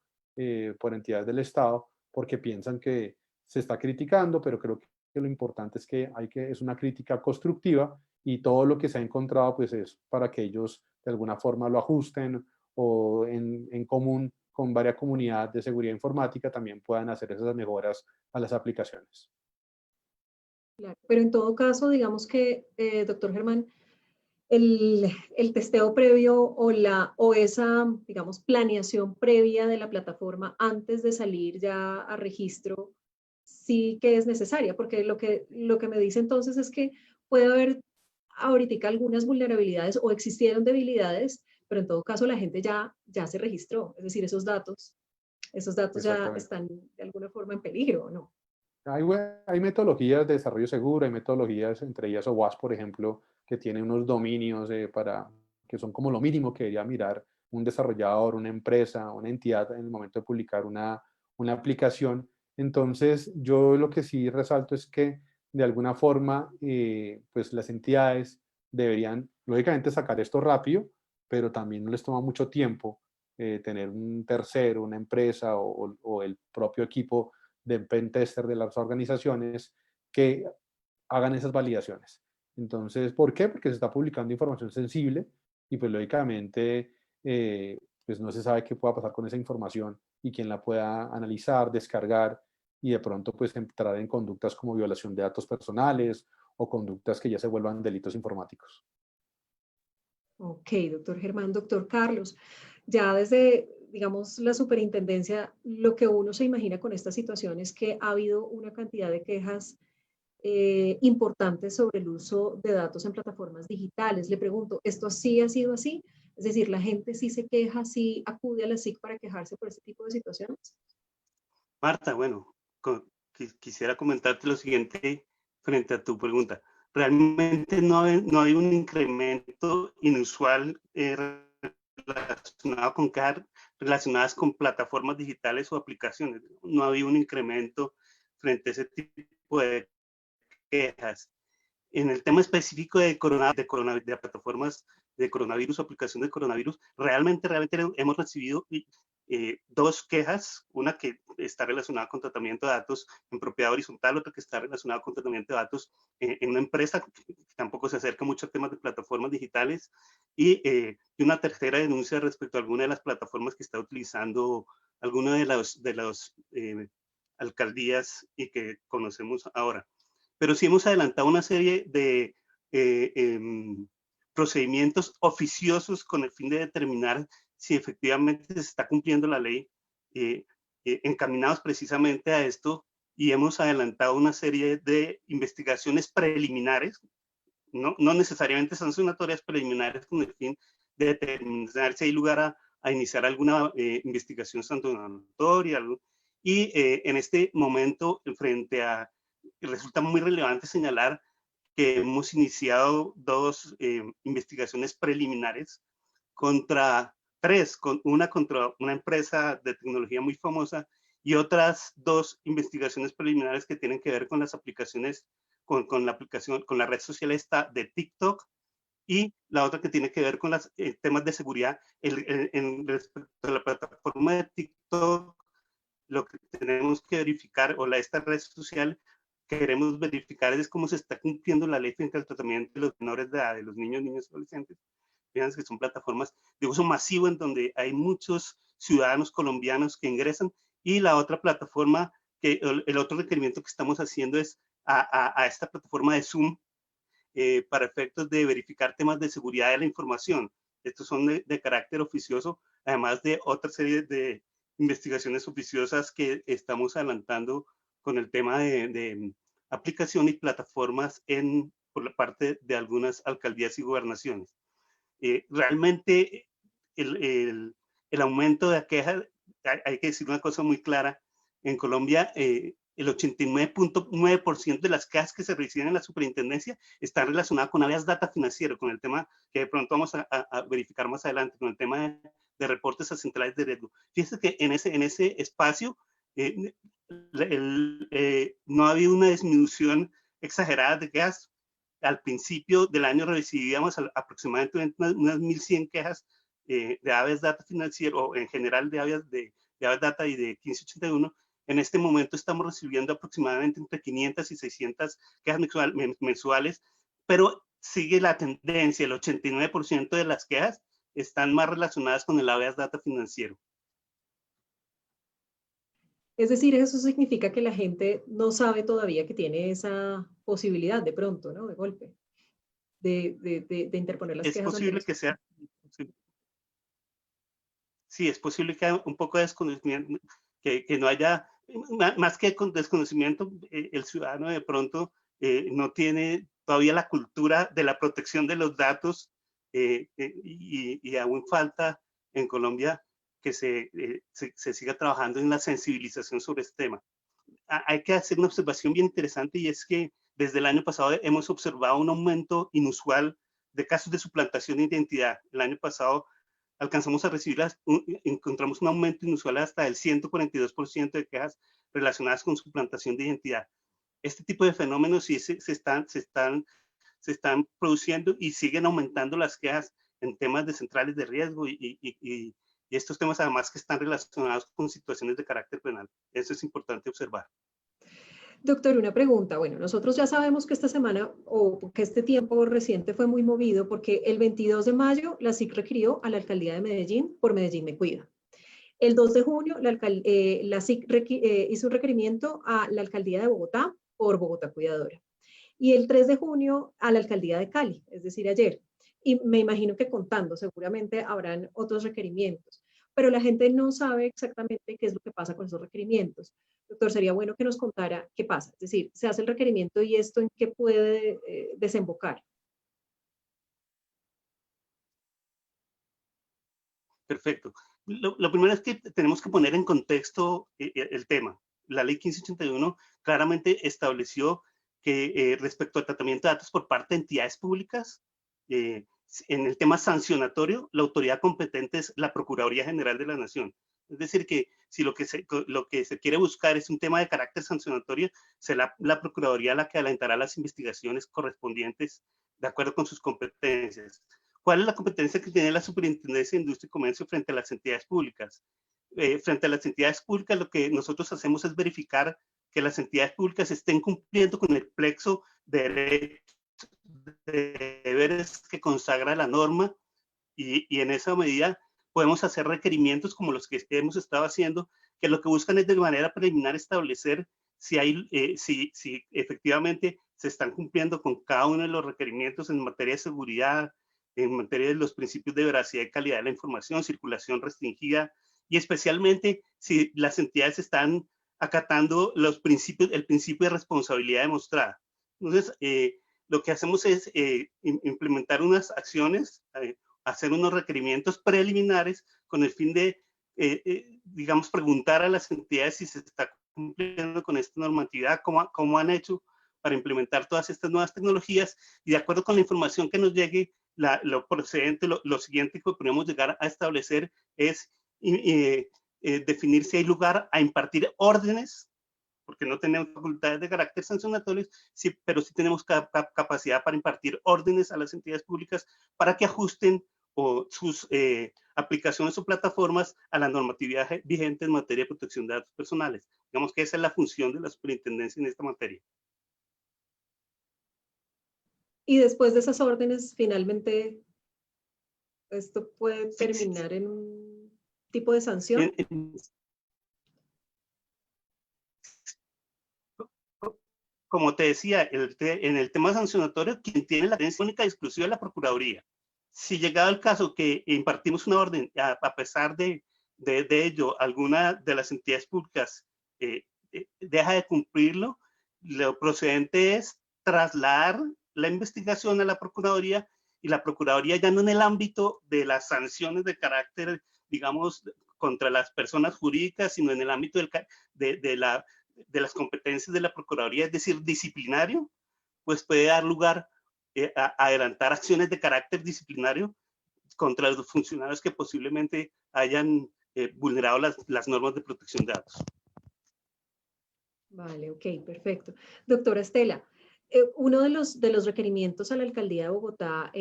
por entidades del Estado, porque piensan que se está criticando, pero creo que lo importante es que es una crítica constructiva y todo lo que se ha encontrado pues es para que ellos de alguna forma lo ajusten o en común con varias comunidades de seguridad informática también puedan hacer esas mejoras a las aplicaciones. Claro. Pero en todo caso, digamos que, doctor Germán, el testeo previo o esa, digamos, planeación previa de la plataforma antes de salir ya a registro, sí que es necesaria, porque lo que me dice entonces es que puede haber ahorita algunas vulnerabilidades o existieron debilidades, pero en todo caso la gente ya se registró, es decir, esos datos ya están de alguna forma en peligro, ¿no? Hay metodologías de desarrollo seguro, hay metodologías, entre ellas OWASP, por ejemplo, que tiene unos dominios que son como lo mínimo que debería mirar un desarrollador, una empresa, una entidad en el momento de publicar una aplicación. Entonces, yo lo que sí resalto es que de alguna forma, pues las entidades deberían, lógicamente, sacar esto rápido, pero también no les toma mucho tiempo tener un tercero, una empresa o el propio equipo de pentester de las organizaciones que hagan esas validaciones. Entonces, ¿por qué? Porque se está publicando información sensible y pues lógicamente pues no se sabe qué pueda pasar con esa información y quién la pueda analizar, descargar y de pronto pues entrar en conductas como violación de datos personales o conductas que ya se vuelvan delitos informáticos. Ok, doctor Germán, doctor Carlos, ya desde, digamos, la superintendencia, lo que uno se imagina con esta situación es que ha habido una cantidad de quejas importantes sobre el uso de datos en plataformas digitales. Le pregunto, ¿esto sí ha sido así? Es decir, ¿la gente sí se queja, sí acude a la SIC para quejarse por este tipo de situaciones? Marta, bueno, quisiera comentarte lo siguiente frente a tu pregunta. Realmente no hay un incremento inusual relacionado con relacionadas con plataformas digitales o aplicaciones. No ha habido un incremento frente a ese tipo de quejas. En el tema específico de plataformas de coronavirus, aplicación de coronavirus, realmente hemos recibido dos quejas, una que está relacionada con tratamiento de datos en propiedad horizontal, otra que está relacionada con tratamiento de datos en una empresa que tampoco se acerca mucho a temas de plataformas digitales, y una tercera denuncia respecto a alguna de las plataformas que está utilizando alguna de las alcaldías y que conocemos ahora. Pero sí hemos adelantado una serie de procedimientos oficiosos con el fin de determinar si efectivamente se está cumpliendo la ley, encaminados precisamente a esto, y hemos adelantado una serie de investigaciones preliminares, no necesariamente sancionatorias, preliminares con el fin de determinar si hay lugar a iniciar alguna investigación sancionatoria. Y en este momento, resulta muy relevante señalar que hemos iniciado dos investigaciones preliminares contra una contra una empresa de tecnología muy famosa y otras dos investigaciones preliminares que tienen que ver con las aplicaciones, con la red social esta de TikTok, y la otra que tiene que ver con los temas de seguridad. Respecto a la plataforma de TikTok, lo que tenemos que verificar, esta red social, queremos verificar es cómo se está cumpliendo la ley frente al tratamiento de los menores de edad, de los niños y adolescentes. Fíjense que son plataformas de uso masivo en donde hay muchos ciudadanos colombianos que ingresan, y la otra plataforma, el otro requerimiento que estamos haciendo es a esta plataforma de Zoom para efectos de verificar temas de seguridad de la información. Estos son de carácter oficioso, además de otra serie de investigaciones oficiosas que estamos adelantando con el tema de aplicación y plataformas por la parte de algunas alcaldías y gobernaciones. Realmente el aumento de quejas, hay que decir una cosa muy clara, en Colombia el 89.9% de las quejas que se reciben en la superintendencia están relacionadas con áreas data financiero, con el tema que de pronto vamos a verificar más adelante, con el tema de reportes a centrales de riesgo. Fíjense que en ese espacio no ha habido una disminución exagerada de quejas, al principio del año recibíamos aproximadamente unas 1.100 quejas de habeas data financiero, o en general de habeas data y de 1581. En este momento estamos recibiendo aproximadamente entre 500 y 600 quejas mensuales, pero sigue la tendencia, el 89% de las quejas están más relacionadas con el habeas data financiero. Es decir, eso significa que la gente no sabe todavía que tiene esa posibilidad de pronto, ¿no? De golpe, de interponer las quejas. Es posible que sea, sí, es posible que haya un poco de desconocimiento, que no haya, más que con desconocimiento, el ciudadano de pronto no tiene todavía la cultura de la protección de los datos, y aún falta en Colombia que se siga trabajando en la sensibilización sobre este tema. Hay que hacer una observación bien interesante, y es que desde el año pasado hemos observado un aumento inusual de casos de suplantación de identidad. El año pasado alcanzamos a recibir, encontramos un aumento inusual hasta el 142% de quejas relacionadas con suplantación de identidad. Este tipo de fenómenos sí se están produciendo, y siguen aumentando las quejas en temas de centrales de riesgo y estos temas además que están relacionados con situaciones de carácter penal. Eso es importante observar. Doctor, una pregunta. Bueno, nosotros ya sabemos que esta semana o que este tiempo reciente fue muy movido porque el 22 de mayo la SIC requirió a la alcaldía de Medellín por Medellín Me Cuida. El 2 de junio la SIC hizo un requerimiento a la alcaldía de Bogotá por Bogotá Cuidadora. Y el 3 de junio a la alcaldía de Cali, es decir, ayer. Y me imagino que contando, seguramente habrán otros requerimientos, pero la gente no sabe exactamente qué es lo que pasa con esos requerimientos. Doctor, sería bueno que nos contara qué pasa. Es decir, se hace el requerimiento y esto en qué puede desembocar. Perfecto. Lo primero es que tenemos que poner en contexto el tema. La ley 1581 claramente estableció que respecto al tratamiento de datos por parte de entidades públicas, en el tema sancionatorio, la autoridad competente es la Procuraduría General de la Nación. Es decir, que si lo que se quiere buscar es un tema de carácter sancionatorio, será la Procuraduría la que adelantará las investigaciones correspondientes de acuerdo con sus competencias. ¿Cuál es la competencia que tiene la Superintendencia de Industria y Comercio frente a las entidades públicas? Frente a las entidades públicas, lo que nosotros hacemos es verificar que las entidades públicas estén cumpliendo con el plexo de deberes que consagra la norma, y en esa medida podemos hacer requerimientos como los que hemos estado haciendo, que lo que buscan es de manera preliminar establecer si efectivamente se están cumpliendo con cada uno de los requerimientos en materia de seguridad, en materia de los principios de veracidad y calidad de la información, circulación restringida, y especialmente si las entidades están acatando el principio de responsabilidad demostrada. Entonces, lo que hacemos es implementar unas acciones, hacer unos requerimientos preliminares con el fin de, digamos, preguntar a las entidades si se está cumpliendo con esta normatividad, cómo han hecho para implementar todas estas nuevas tecnologías, y de acuerdo con la información que nos llegue, lo procedente, lo siguiente que podemos llegar a establecer es definir si hay lugar a impartir órdenes, porque no tenemos facultades de carácter sancionatorio, sí, pero sí tenemos capacidad para impartir órdenes a las entidades públicas para que ajusten sus aplicaciones o plataformas a la normatividad vigente en materia de protección de datos personales. Digamos que esa es la función de la superintendencia en esta materia. Y después de esas órdenes, finalmente, esto puede terminar en un tipo de sanción. Como te decía, en el tema sancionatorio, quien tiene la atención única y exclusiva es la Procuraduría. Si llegado el caso que impartimos una orden, a pesar de ello, alguna de las entidades públicas deja de cumplirlo, lo procedente es trasladar la investigación a la Procuraduría, y la Procuraduría, ya no en el ámbito de las sanciones de carácter, digamos, contra las personas jurídicas, sino en el ámbito de las competencias de la Procuraduría, es decir, disciplinario, pues puede dar lugar a adelantar acciones de carácter disciplinario contra los funcionarios que posiblemente hayan vulnerado las normas de protección de datos. Vale, ok, perfecto. Doctora Estela, uno de los requerimientos a la alcaldía de Bogotá,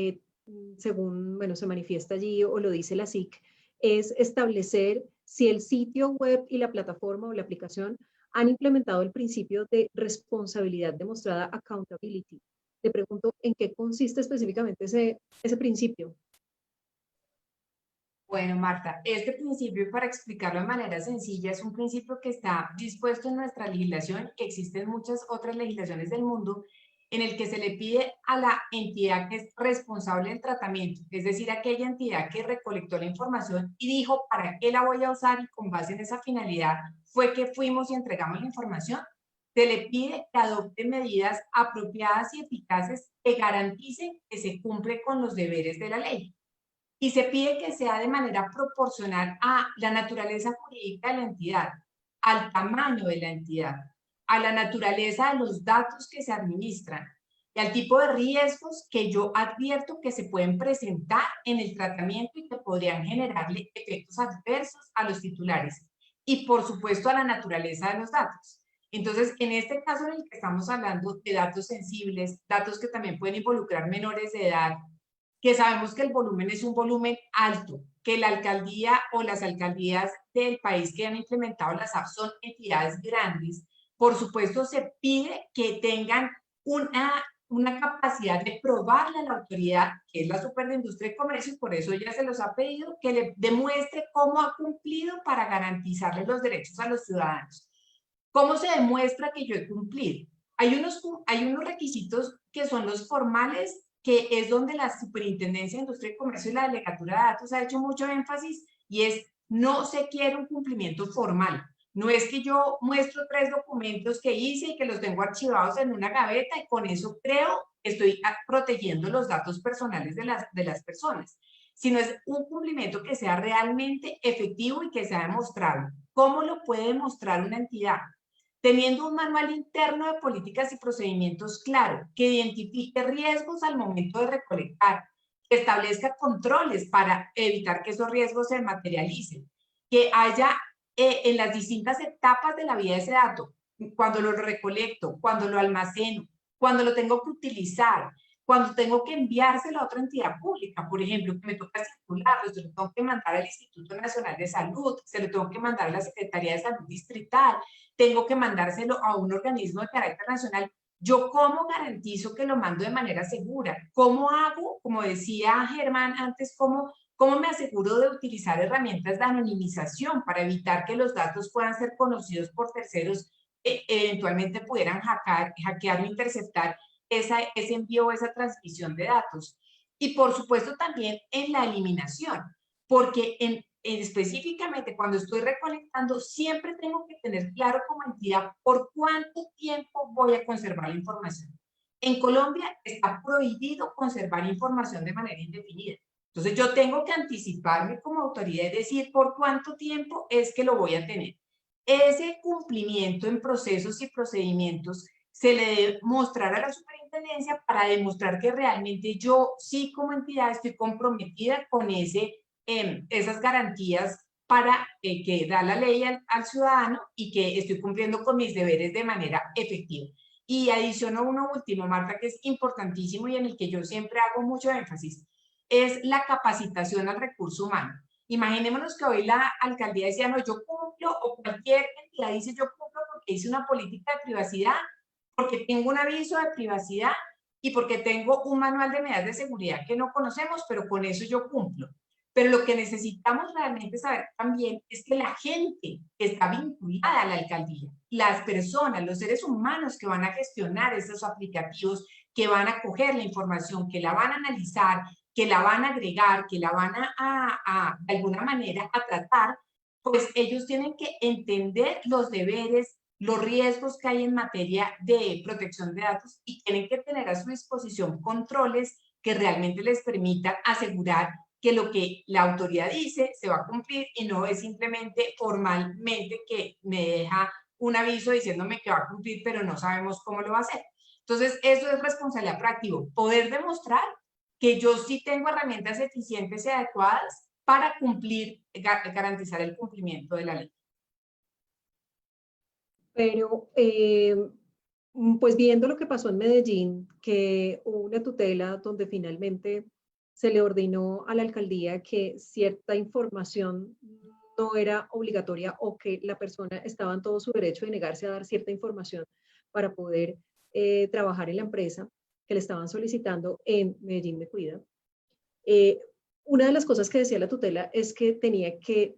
según bueno, se manifiesta allí o lo dice la SIC, es establecer si el sitio web y la plataforma o la aplicación han implementado el principio de responsabilidad demostrada, accountability. Te pregunto, ¿en qué consiste específicamente ese principio? Bueno, Marta, este principio, para explicarlo de manera sencilla, es un principio que está dispuesto en nuestra legislación, que existen muchas otras legislaciones del mundo, en el que se le pide a la entidad que es responsable del tratamiento, es decir, aquella entidad que recolectó la información y dijo para qué la voy a usar, y con base en esa finalidad fue que fuimos y entregamos la información, se le pide que adopte medidas apropiadas y eficaces que garanticen que se cumple con los deberes de la ley. Y se pide que sea de manera proporcional a la naturaleza jurídica de la entidad, al tamaño de la entidad, a la naturaleza de los datos que se administran y al tipo de riesgos que yo advierto que se pueden presentar en el tratamiento y que podrían generarle efectos adversos a los titulares. Y por supuesto a la naturaleza de los datos. Entonces, en este caso en el que estamos hablando de datos sensibles, datos que también pueden involucrar menores de edad, que sabemos que el volumen es un volumen alto, que la alcaldía o las alcaldías del país que han implementado las apps son entidades grandes, por supuesto se pide que tengan una capacidad de probarle a la autoridad, que es la Superindustrial de Comercio, y por eso ya se los ha pedido, que le demuestre cómo ha cumplido para garantizarle los derechos a los ciudadanos. ¿Cómo se demuestra que yo he cumplido? Hay unos requisitos que son los formales, que es donde la Superintendencia de Industria y Comercio y la Delegatura de Datos ha hecho mucho énfasis, y es: no se quiere un cumplimiento formal. No es que yo muestro 3 documentos que hice y que los tengo archivados en una gaveta y con eso creo que estoy protegiendo los datos personales de las personas, sino es un cumplimiento que sea realmente efectivo y que sea demostrable. ¿Cómo lo puede demostrar una entidad? Teniendo un manual interno de políticas y procedimientos claro, que identifique riesgos al momento de recolectar, que establezca controles para evitar que esos riesgos se materialicen, que haya en las distintas etapas de la vida de ese dato, cuando lo recolecto, cuando lo almaceno, cuando lo tengo que utilizar, cuando tengo que enviárselo a otra entidad pública, por ejemplo, que me toca circularlo, se lo tengo que mandar al Instituto Nacional de Salud, se lo tengo que mandar a la Secretaría de Salud Distrital, tengo que mandárselo a un organismo de carácter nacional. ¿Yo cómo garantizo que lo mando de manera segura? ¿Cómo hago, como decía Germán antes, cómo me aseguro de utilizar herramientas de anonimización para evitar que los datos puedan ser conocidos por terceros, eventualmente pudieran hackear o interceptar ese envío o esa transmisión de datos? Y por supuesto también en la eliminación, porque específicamente cuando estoy recolectando, siempre tengo que tener claro como entidad por cuánto tiempo voy a conservar la información. En Colombia está prohibido conservar información de manera indefinida. Entonces yo tengo que anticiparme como autoridad, es decir, por cuánto tiempo es que lo voy a tener. Ese cumplimiento en procesos y procedimientos se le debe mostrar a la superintendencia para demostrar que realmente yo sí como entidad estoy comprometida con esas garantías para que da la ley al ciudadano y que estoy cumpliendo con mis deberes de manera efectiva. Y adiciono uno último, Marta, que es importantísimo y en el que yo siempre hago mucho énfasis, es la capacitación al recurso humano. Imaginémonos que hoy la alcaldía decía: no, yo cumplo, o cualquier entidad dice: yo cumplo porque hice una política de privacidad, porque tengo un aviso de privacidad y porque tengo un manual de medidas de seguridad que no conocemos, pero con eso yo cumplo. Pero lo que necesitamos realmente saber también es que la gente que está vinculada a la alcaldía, las personas, los seres humanos que van a gestionar esos aplicativos, que van a coger la información, que la van a analizar, que la van a agregar, que la van de alguna manera a tratar, pues ellos tienen que entender los deberes, los riesgos que hay en materia de protección de datos, y tienen que tener a su disposición controles que realmente les permitan asegurar que lo que la autoridad dice se va a cumplir y no es simplemente formalmente que me deja un aviso diciéndome que va a cumplir, pero no sabemos cómo lo va a hacer. Entonces, eso es responsabilidad práctica, poder demostrar que yo sí tengo herramientas eficientes y adecuadas para cumplir, garantizar el cumplimiento de la ley. Pero Pues viendo lo que pasó en Medellín, que hubo una tutela donde finalmente se le ordenó a la alcaldía que cierta información no era obligatoria o que la persona estaba en todo su derecho de negarse a dar cierta información para poder trabajar en la empresa que le estaban solicitando en Medellín Me Cuida. Una de las cosas que decía la tutela es que tenía que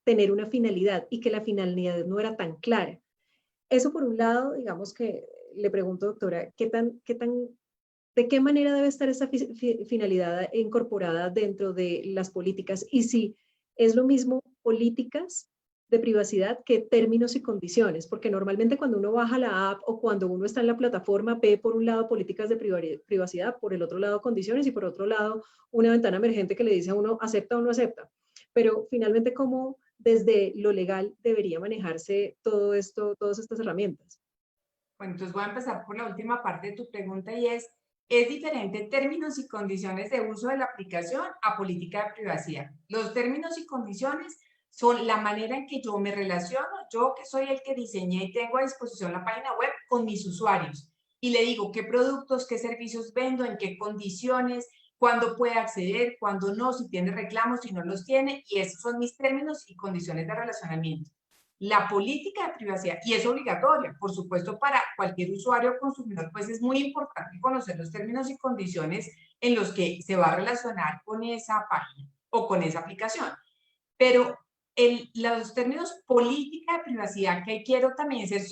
tener una finalidad y que la finalidad no era tan clara. Eso por un lado, digamos que le pregunto, doctora, ¿de qué manera debe estar esa finalidad incorporada dentro de las políticas? Y si es lo mismo políticas de privacidad que términos y condiciones, porque normalmente cuando uno baja la app o cuando uno está en la plataforma ve por un lado políticas de privacidad, por el otro lado condiciones y por otro lado una ventana emergente que le dice a uno acepta o no acepta. Pero finalmente, ¿cómo desde lo legal debería manejarse todo esto, todas estas herramientas? Bueno, entonces voy a empezar por la última parte de tu pregunta y ¿es diferente términos y condiciones de uso de la aplicación a política de privacidad? Los términos y condiciones son la manera en que yo me relaciono, yo que soy el que diseñé y tengo a disposición la página web con mis usuarios. Y le digo qué productos, qué servicios vendo, en qué condiciones, cuándo puede acceder, cuándo no, si tiene reclamos, si no los tiene. Y esos son mis términos y condiciones de relacionamiento. La política de privacidad, y es obligatoria, por supuesto, para cualquier usuario o consumidor, pues es muy importante conocer los términos y condiciones en los que se va a relacionar con esa página o con esa aplicación. Pero los términos política de privacidad, que quiero también ser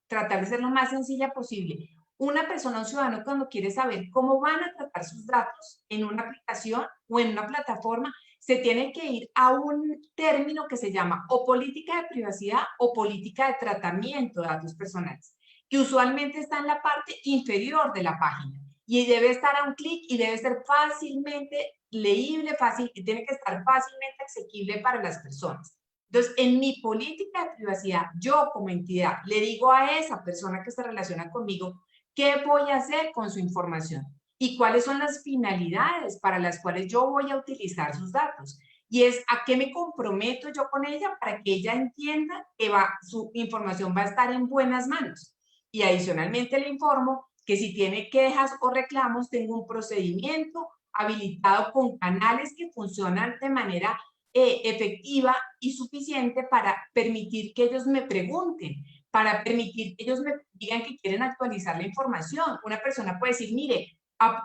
tratar de ser lo más sencilla posible. Una persona, un ciudadano, cuando quiere saber cómo van a tratar sus datos en una aplicación o en una plataforma, se tiene que ir a un término que se llama o política de privacidad o política de tratamiento de datos personales, que usualmente está en la parte inferior de la página y debe estar a un clic y debe ser fácilmente leíble, tiene que estar fácilmente asequible para las personas. Entonces, en mi política de privacidad, yo como entidad le digo a esa persona que se relaciona conmigo qué voy a hacer con su información y cuáles son las finalidades para las cuales yo voy a utilizar sus datos. Y es a qué me comprometo yo con ella para que ella entienda que su información va a estar en buenas manos. Y adicionalmente le informo que si tiene quejas o reclamos, tengo un procedimiento habilitado con canales que funcionan de manera efectiva y suficiente para permitir que ellos me pregunten, para permitir que ellos me digan que quieren actualizar la información. Una persona puede decir, mire,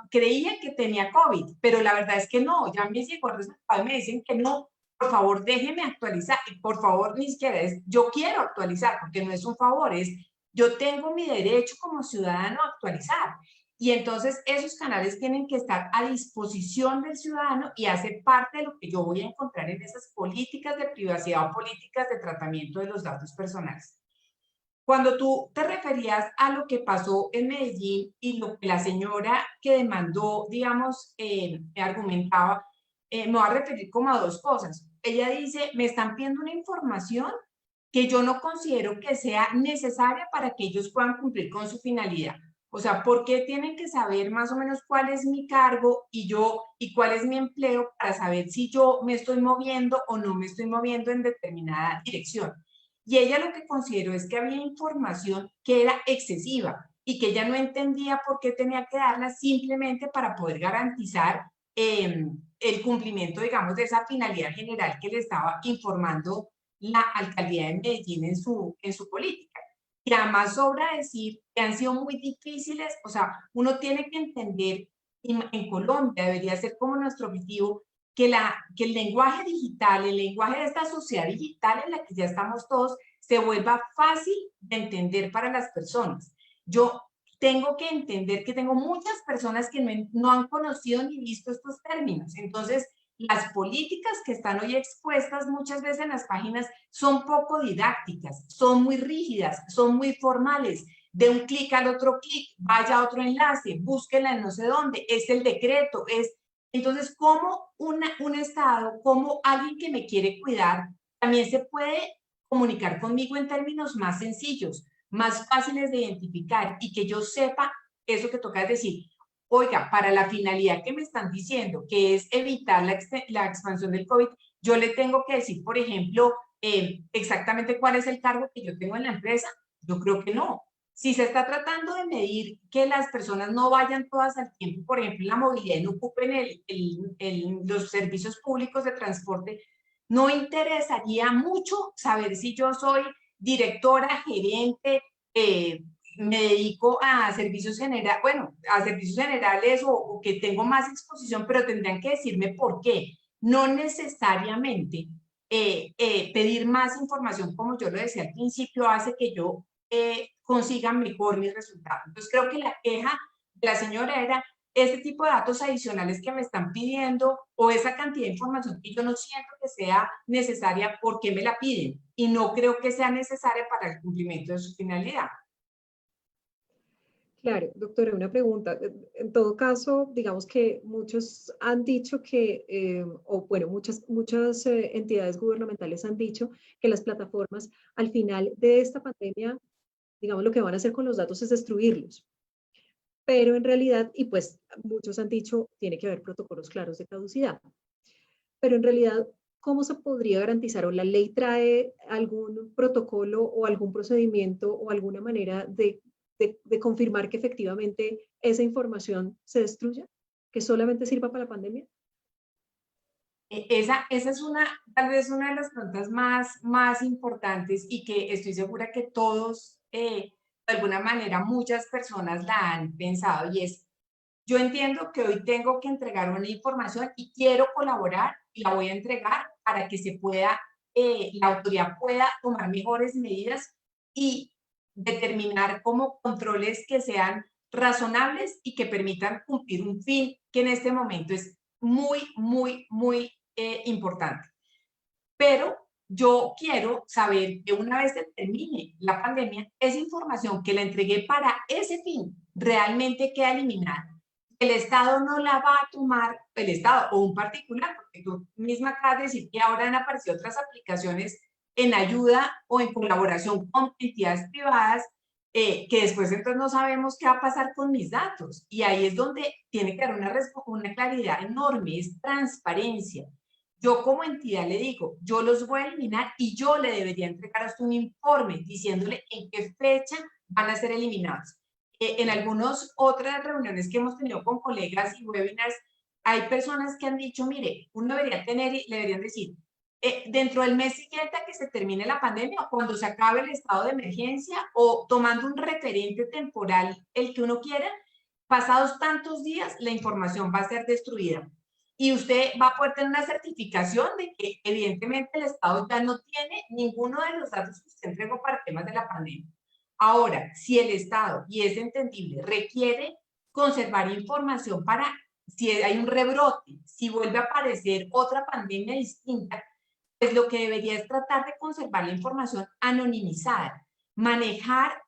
creía que tenía COVID, pero la verdad es que no, ya me llegó el resultado y me dicen que no, por favor déjeme actualizar, y por favor ni siquiera es, yo quiero actualizar, porque no es un favor, es yo tengo mi derecho como ciudadano a actualizar. Y entonces esos canales tienen que estar a disposición del ciudadano y hacer parte de lo que yo voy a encontrar en esas políticas de privacidad o políticas de tratamiento de los datos personales. Cuando tú te referías a lo que pasó en Medellín y lo que la señora que demandó, digamos, argumentaba, me voy a referir como a dos cosas. Ella dice, me están pidiendo una información que yo no considero que sea necesaria para que ellos puedan cumplir con su finalidad. O sea, ¿por qué tienen que saber más o menos cuál es mi cargo y cuál es mi empleo para saber si yo me estoy moviendo o no me estoy moviendo en determinada dirección? Y ella lo que consideró es que había información que era excesiva y que ella no entendía por qué tenía que darla simplemente para poder garantizar el cumplimiento, digamos, de esa finalidad general que le estaba informando la alcaldía de Medellín en su política. Y además sobra decir que han sido muy difíciles, o sea, uno tiene que entender, en Colombia debería ser como nuestro objetivo, que el lenguaje digital, el lenguaje de esta sociedad digital en la que ya estamos todos, se vuelva fácil de entender para las personas. Yo tengo que entender que tengo muchas personas que no han conocido ni visto estos términos. Entonces, las políticas que están hoy expuestas muchas veces en las páginas son poco didácticas, son muy rígidas, son muy formales. De un clic al otro clic, vaya a otro enlace, búsquela en no sé dónde, es el decreto, es... Entonces, ¿cómo un Estado, como alguien que me quiere cuidar, también se puede comunicar conmigo en términos más sencillos, más fáciles de identificar y que yo sepa eso que toca decir? Oiga, para la finalidad que me están diciendo, que es evitar la expansión del COVID, yo le tengo que decir, por ejemplo, exactamente cuál es el cargo que yo tengo en la empresa. Yo creo que no. Si se está tratando de medir que las personas no vayan todas al tiempo, por ejemplo, en la movilidad y no ocupen los servicios públicos de transporte, no interesaría mucho saber si yo soy directora, gerente, me dedico a servicios generales, bueno, a servicios generales o que tengo más exposición, pero tendrían que decirme por qué. No necesariamente pedir más información, como yo lo decía al principio, hace que yo consigan mejor mis resultados. Entonces creo que la queja de la señora era este tipo de datos adicionales que me están pidiendo o esa cantidad de información que yo no siento que sea necesaria, ¿por qué me la piden? Y no creo que sea necesaria para el cumplimiento de su finalidad. Claro, doctora, una pregunta. En todo caso, digamos que muchos han dicho que, o bueno, muchas entidades gubernamentales han dicho que las plataformas al final de esta pandemia, digamos, lo que van a hacer con los datos es destruirlos. Pero en realidad, y pues muchos han dicho, tiene que haber protocolos claros de caducidad. Pero en realidad, ¿cómo se podría garantizar o la ley trae algún protocolo o algún procedimiento o alguna manera de confirmar que efectivamente esa información se destruya, que solamente sirva para la pandemia? Esa es tal vez una de las preguntas más importantes y que estoy segura que todos, de alguna manera, muchas personas la han pensado y es, yo entiendo que hoy tengo que entregar una información y quiero colaborar y la voy a entregar para que se pueda, la autoridad pueda tomar mejores medidas y determinar como controles que sean razonables y que permitan cumplir un fin que en este momento es muy importante. Pero yo quiero saber que una vez se termine la pandemia, esa información que la entregué para ese fin realmente queda eliminada. El Estado no la va a tomar, el Estado o un particular, porque tú misma acabas de decir que ahora han aparecido otras aplicaciones en ayuda o en colaboración con entidades privadas, que después entonces no sabemos qué va a pasar con mis datos. Y ahí es donde tiene que haber una claridad enorme, es transparencia. Yo como entidad le digo, yo los voy a eliminar y yo le debería entregar a usted un informe diciéndole en qué fecha van a ser eliminados. En algunas otras reuniones que hemos tenido con colegas y webinars, hay personas que han dicho, mire, uno debería tener, le deberían decir, dentro del mes siguiente a que se termine la pandemia o cuando se acabe el estado de emergencia o tomando un referente temporal, el que uno quiera, pasados tantos días, la información va a ser destruida. Y usted va a poder tener una certificación de que evidentemente el Estado ya no tiene ninguno de los datos que usted entregó para temas de la pandemia. Ahora, si el Estado, y es entendible, requiere conservar información para si hay un rebrote, si vuelve a aparecer otra pandemia distinta, pues lo que debería es tratar de conservar la información anonimizada, manejar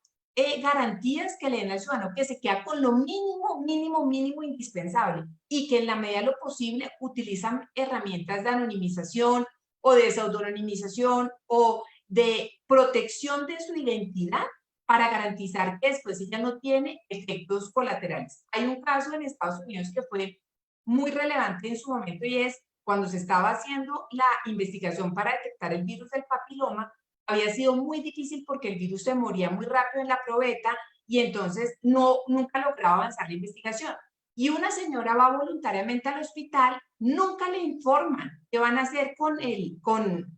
garantías que le den al ciudadano que se queda con lo mínimo indispensable y que en la medida de lo posible utilizan herramientas de anonimización o de pseudonimización o de protección de su identidad para garantizar que después ella no tiene efectos colaterales. Hay un caso en Estados Unidos que fue muy relevante en su momento y es cuando se estaba haciendo la investigación para detectar el virus del papiloma, había sido muy difícil porque el virus se moría muy rápido en la probeta y entonces nunca lograba avanzar la investigación. Y una señora va voluntariamente al hospital, nunca le informan qué van a hacer con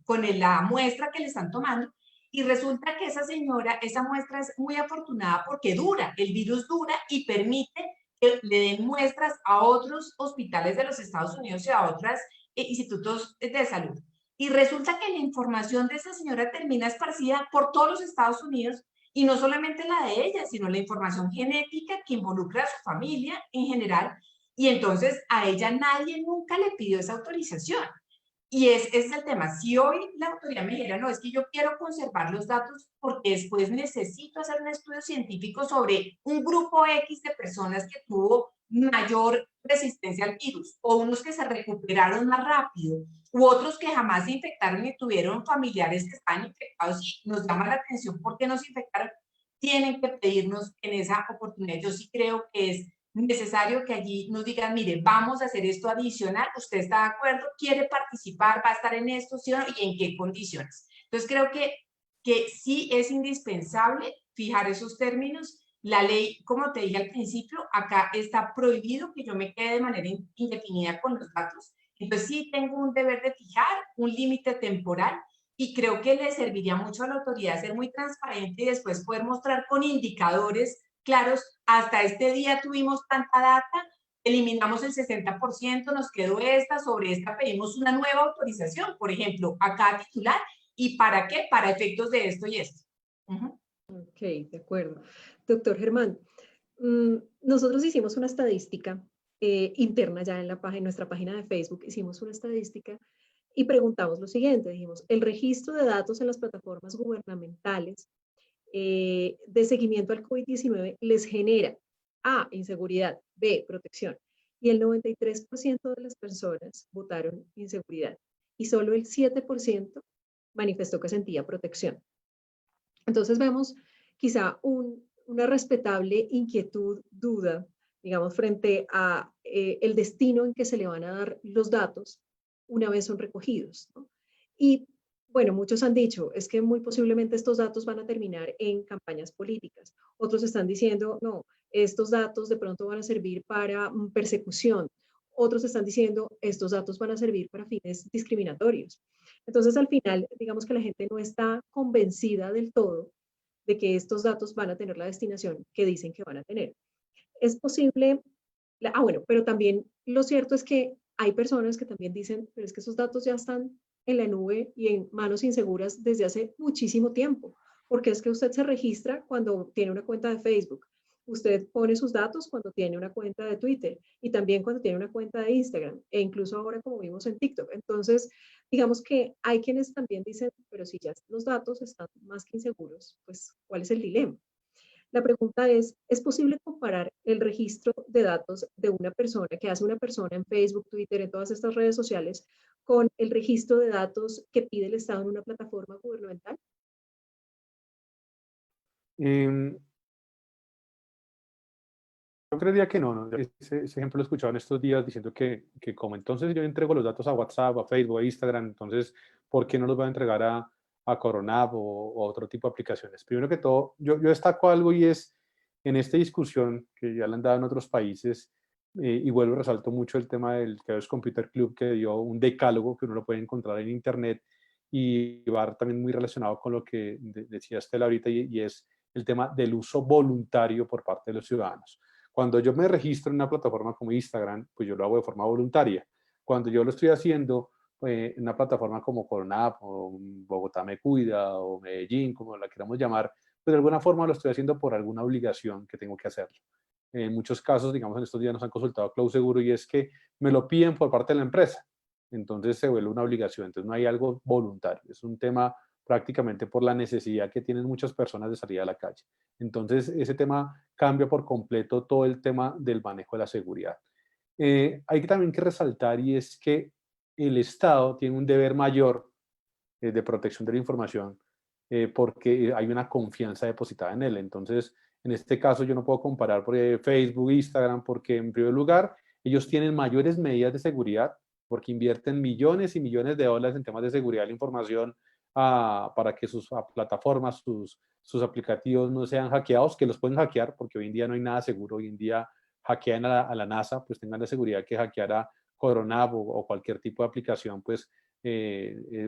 la muestra que le están tomando y resulta que esa señora, esa muestra es muy afortunada porque dura, el virus dura y permite que le den muestras a otros hospitales de los Estados Unidos y a otros institutos de salud. Y resulta que la información de esa señora termina esparcida por todos los Estados Unidos y no solamente la de ella, sino la información genética que involucra a su familia en general. Y entonces a ella nadie nunca le pidió esa autorización. Y ese es el tema. Si hoy la autoridad me dijera, no, es que yo quiero conservar los datos porque después necesito hacer un estudio científico sobre un grupo X de personas que tuvo mayor resistencia al virus, o unos que se recuperaron más rápido, u otros que jamás se infectaron y tuvieron familiares que estaban infectados y nos llama la atención por qué nos infectaron, tienen que pedirnos en esa oportunidad. Yo sí creo que es necesario que allí nos digan, mire, vamos a hacer esto adicional, usted está de acuerdo, quiere participar, va a estar en esto, ¿sí o no? Y en qué condiciones. Entonces creo que sí es indispensable fijar esos términos. La ley, como te dije al principio, acá está prohibido que yo me quede de manera indefinida con los datos. Entonces sí tengo un deber de fijar un límite temporal y creo que le serviría mucho a la autoridad ser muy transparente y después poder mostrar con indicadores claros, hasta este día tuvimos tanta data, eliminamos el 60%, nos quedó esta, sobre esta pedimos una nueva autorización, por ejemplo, acá titular, ¿y para qué? Para efectos de esto y esto. Ok, de acuerdo. Doctor Germán, nosotros hicimos una estadística interna ya en nuestra página de Facebook, hicimos una estadística y preguntamos lo siguiente, dijimos, el registro de datos en las plataformas gubernamentales de seguimiento al COVID-19 les genera A, inseguridad, B, protección. Y el 93% de las personas votaron inseguridad y solo el 7% manifestó que sentía protección. Entonces vemos quizá una respetable inquietud, duda, digamos, frente a el destino en que se le van a dar los datos una vez son recogidos, ¿no? Y bueno, muchos han dicho, es que muy posiblemente estos datos van a terminar en campañas políticas. Otros están diciendo, no, estos datos de pronto van a servir para persecución. Otros están diciendo, estos datos van a servir para fines discriminatorios. Entonces, al final, digamos que la gente no está convencida del todo de que estos datos van a tener la destinación que dicen que van a tener. Es posible, bueno, pero también lo cierto es que hay personas que también dicen, pero es que esos datos ya están en la nube y en manos inseguras desde hace muchísimo tiempo, porque es que usted se registra cuando tiene una cuenta de Facebook, usted pone sus datos cuando tiene una cuenta de Twitter y también cuando tiene una cuenta de Instagram e incluso ahora como vimos en TikTok. Entonces, digamos que hay quienes también dicen, pero si ya los datos están más que inseguros, pues ¿cuál es el dilema? La pregunta ¿es posible comparar el registro de datos de una persona que hace una persona en Facebook, Twitter, en todas estas redes sociales, con el registro de datos que pide el Estado en una plataforma gubernamental? Yo creería que no, ¿no? Ese ejemplo lo he escuchado en estos días diciendo que como entonces yo entrego los datos a WhatsApp, a Facebook, a Instagram, entonces, ¿por qué no los voy a entregar a Coronap o a otro tipo de aplicaciones? Primero que todo, yo destaco algo y es, en esta discusión que ya la han dado en otros países, y vuelvo, resalto mucho el tema del Chaos Computer Club, que dio un decálogo que uno lo puede encontrar en Internet y va también muy relacionado con lo que decía Estela ahorita y es el tema del uso voluntario por parte de los ciudadanos. Cuando yo me registro en una plataforma como Instagram, pues yo lo hago de forma voluntaria. Cuando yo lo estoy haciendo en una plataforma como Coronap o Bogotá Me Cuida o Medellín, como la queramos llamar, pues de alguna forma lo estoy haciendo por alguna obligación que tengo que hacerlo. En muchos casos, digamos, en estos días nos han consultado a Cloud Seguro y es que me lo piden por parte de la empresa. Entonces se vuelve una obligación. Entonces no hay algo voluntario. Es un tema prácticamente por la necesidad que tienen muchas personas de salir a la calle. Entonces, ese tema cambia por completo todo el tema del manejo de la seguridad. Hay también que resaltar y es que el Estado tiene un deber mayor de protección de la información porque hay una confianza depositada en él. Entonces, en este caso yo no puedo comparar por Facebook, Instagram, porque en primer lugar ellos tienen mayores medidas de seguridad porque invierten millones y millones de dólares en temas de seguridad de la información para que sus plataformas, sus aplicativos no sean hackeados, que los pueden hackear, porque hoy en día no hay nada seguro. Hoy en día hackean a la NASA, pues tengan la seguridad que hackear a Coronab o cualquier tipo de aplicación, pues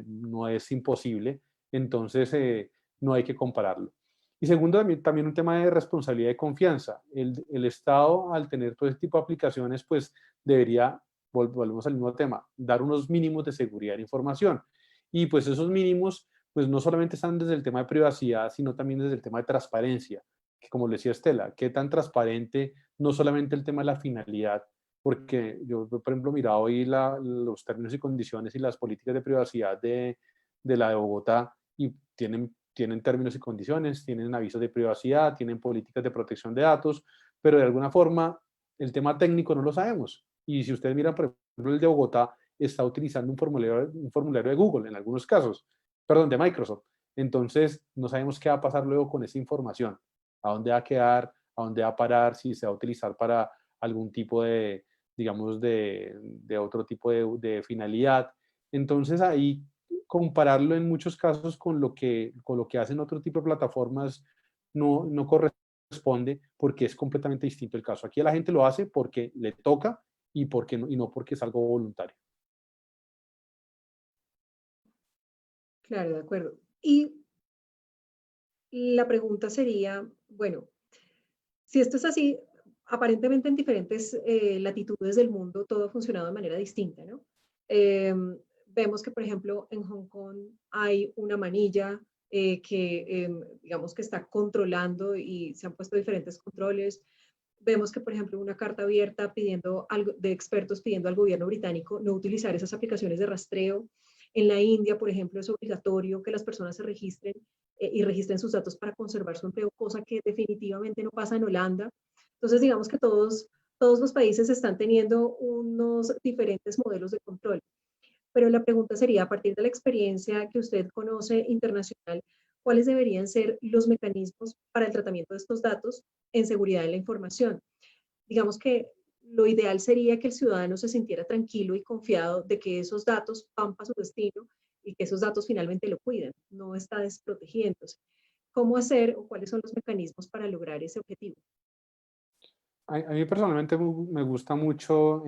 no es imposible. Entonces, no hay que compararlo. Y segundo, también un tema de responsabilidad y confianza. El Estado, al tener todo este tipo de aplicaciones, pues debería, volvemos al mismo tema, dar unos mínimos de seguridad de información. Y pues esos mínimos, pues no solamente están desde el tema de privacidad, sino también desde el tema de transparencia, que como le decía Estela, qué tan transparente, no solamente el tema de la finalidad, porque yo, por ejemplo, miraba hoy los términos y condiciones y las políticas de privacidad de la de Bogotá y tienen términos y condiciones, tienen avisos de privacidad, tienen políticas de protección de datos, pero de alguna forma el tema técnico no lo sabemos. Y si ustedes miran, por ejemplo, el de Bogotá, está utilizando un formulario de Google en algunos casos, perdón, de Microsoft. Entonces, no sabemos qué va a pasar luego con esa información, a dónde va a quedar, a dónde va a parar, si se va a utilizar para algún tipo de, digamos, de otro tipo de finalidad. Entonces, ahí compararlo en muchos casos con lo que hacen otro tipo de plataformas no corresponde, porque es completamente distinto el caso. Aquí la gente lo hace porque le toca y no porque es algo voluntario. Claro, de acuerdo. Y la pregunta sería, bueno, si esto es así, aparentemente en diferentes latitudes del mundo todo ha funcionado de manera distinta, ¿no? Vemos que, por ejemplo, en Hong Kong hay una manilla digamos, que está controlando y se han puesto diferentes controles. Vemos que, por ejemplo, una carta abierta pidiendo algo, de expertos pidiendo al gobierno británico no utilizar esas aplicaciones de rastreo. En la India, por ejemplo, es obligatorio que las personas se registren y registren sus datos para conservar su empleo, cosa que definitivamente no pasa en Holanda. Entonces, digamos que todos los países están teniendo unos diferentes modelos de control. Pero la pregunta sería, a partir de la experiencia que usted conoce internacional, ¿cuáles deberían ser los mecanismos para el tratamiento de estos datos en seguridad de la información? Digamos que lo ideal sería que el ciudadano se sintiera tranquilo y confiado de que esos datos van para su destino y que esos datos finalmente lo cuidan, no está desprotegiéndose. ¿Cómo hacer o cuáles son los mecanismos para lograr ese objetivo? A mí personalmente me gusta mucho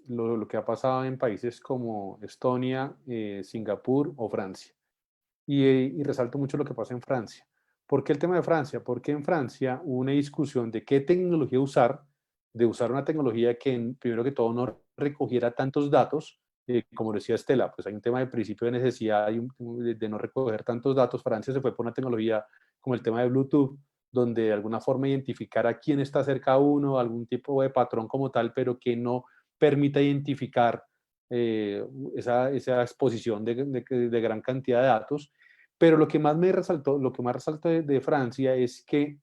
lo que ha pasado en países como Estonia, Singapur o Francia. Y resalto mucho lo que pasa en Francia. ¿Por qué el tema de Francia? Porque en Francia hubo una discusión de qué tecnología usar, de usar una tecnología que primero que todo no recogiera tantos datos, como decía Estela, pues hay un tema de principio de necesidad de no recoger tantos datos. Francia se fue por una tecnología como el tema de Bluetooth, donde de alguna forma identificara quién está cerca a uno, algún tipo de patrón como tal, pero que no permita identificar esa exposición de gran cantidad de datos. Pero lo que más resaltó de Francia es que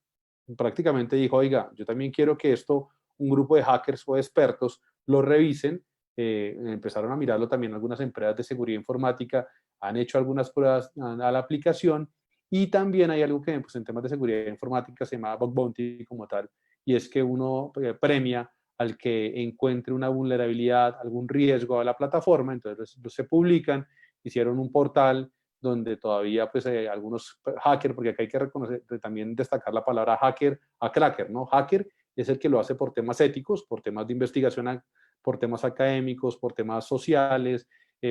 prácticamente dijo, oiga, yo también quiero que esto, un grupo de hackers o expertos lo revisen. Empezaron a mirarlo también algunas empresas de seguridad informática, han hecho algunas pruebas a la aplicación, y también hay algo que pues, en temas de seguridad informática se llama bug bounty como tal, y es que uno premia al que encuentre una vulnerabilidad, algún riesgo a la plataforma. Entonces se publican, hicieron un portal donde todavía pues algunos hackers, porque acá hay que reconocer, también destacar la palabra hacker a cracker, ¿no? Hacker es el que lo hace por temas éticos, por temas de investigación, por temas académicos, por temas sociales,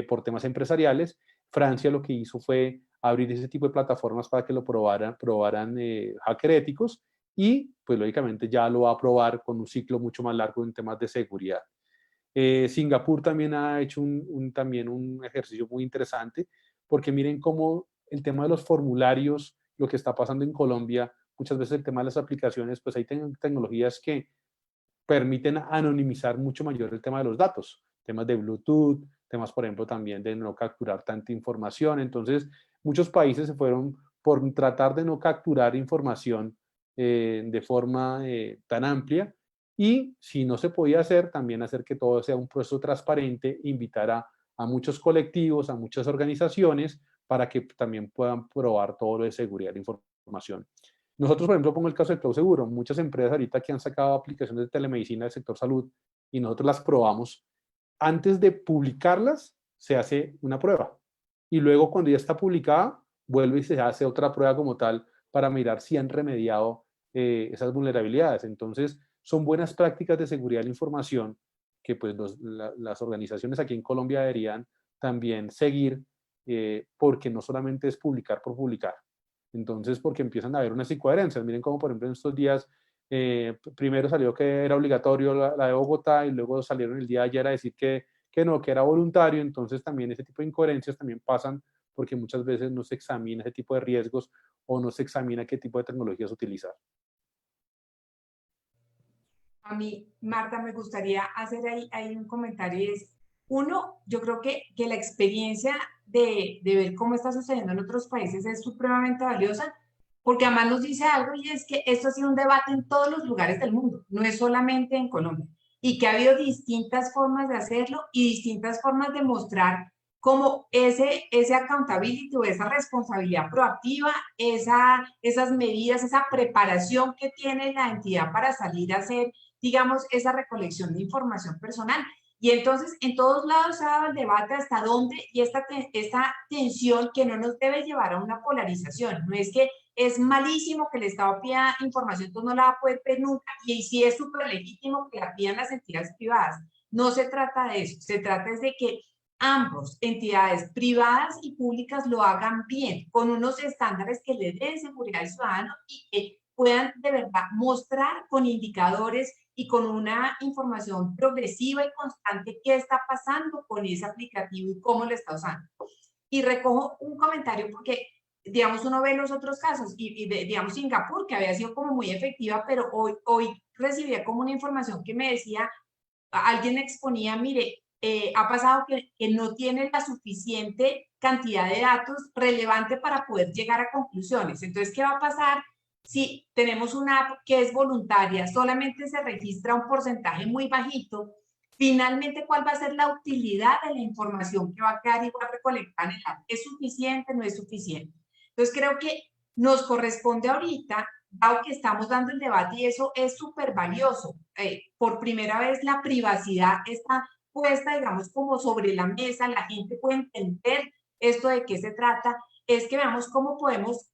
por temas empresariales. Francia lo que hizo fue abrir ese tipo de plataformas para que lo probaran hacker éticos, y pues lógicamente ya lo va a probar con un ciclo mucho más largo en temas de seguridad. Singapur también ha hecho también un ejercicio muy interesante, porque miren cómo el tema de los formularios, lo que está pasando en Colombia, muchas veces el tema de las aplicaciones, pues hay tecnologías que permiten anonimizar mucho mayor el tema de los datos, temas de Bluetooth, temas, por ejemplo, también de no capturar tanta información. Entonces, muchos países se fueron por tratar de no capturar información de forma tan amplia, y si no se podía hacer, también hacer que todo sea un proceso transparente, invitar a muchos colectivos, a muchas organizaciones, para que también puedan probar todo lo de seguridad de información. Nosotros, por ejemplo, pongo el caso de Cloud Seguro, muchas empresas ahorita que han sacado aplicaciones de telemedicina del sector salud y nosotros las probamos, antes de publicarlas se hace una prueba, y luego cuando ya está publicada vuelve y se hace otra prueba como tal para mirar si han remediado esas vulnerabilidades. Entonces son buenas prácticas de seguridad de la información que pues las organizaciones aquí en Colombia deberían también seguir, porque no solamente es publicar por publicar. Entonces, porque empiezan a haber unas incoherencias. Miren cómo, por ejemplo, en estos días, primero salió que era obligatorio la de Bogotá, y luego salieron el día de ayer a decir que no, que era voluntario. Entonces, también ese tipo de incoherencias también pasan porque muchas veces no se examina ese tipo de riesgos o no se examina qué tipo de tecnologías utilizar. A mí, Marta, me gustaría hacer ahí un comentario, y es, uno, yo creo que la experiencia de ver cómo está sucediendo en otros países es supremamente valiosa, porque además nos dice algo, y es que esto ha sido un debate en todos los lugares del mundo, no es solamente en Colombia, y que ha habido distintas formas de hacerlo y distintas formas de mostrar cómo ese accountability o esa responsabilidad proactiva, esas medidas, esa preparación que tiene la entidad para salir a hacer, digamos, esa recolección de información personal. Y entonces, en todos lados se ha dado el debate hasta dónde, y esta tensión que no nos debe llevar a una polarización. No es que es malísimo que el Estado pida información, tú no la va a poder pedir nunca, y sí es súper legítimo que la pidan las entidades privadas. No se trata de eso, se trata de que ambos, entidades privadas y públicas, lo hagan bien, con unos estándares que le den seguridad al ciudadano y que puedan de verdad mostrar con indicadores y con una información progresiva y constante qué está pasando con ese aplicativo y cómo lo está usando. Y recojo un comentario porque, digamos, uno ve los otros casos digamos, Singapur, que había sido como muy efectiva, pero hoy recibía como una información que me decía, alguien exponía, mire, ha pasado que no tiene la suficiente cantidad de datos relevante para poder llegar a conclusiones. Entonces, ¿qué va a pasar si tenemos una app que es voluntaria, solamente se registra un porcentaje muy bajito? Finalmente, ¿cuál va a ser la utilidad de la información que va a quedar igual recolectada en el app? ¿Es suficiente? ¿No es suficiente? Entonces, creo que nos corresponde ahorita, dado que estamos dando el debate, y eso es súper valioso. Por primera vez la privacidad está puesta, digamos, como sobre la mesa, la gente puede entender esto de qué se trata, es que veamos cómo podemos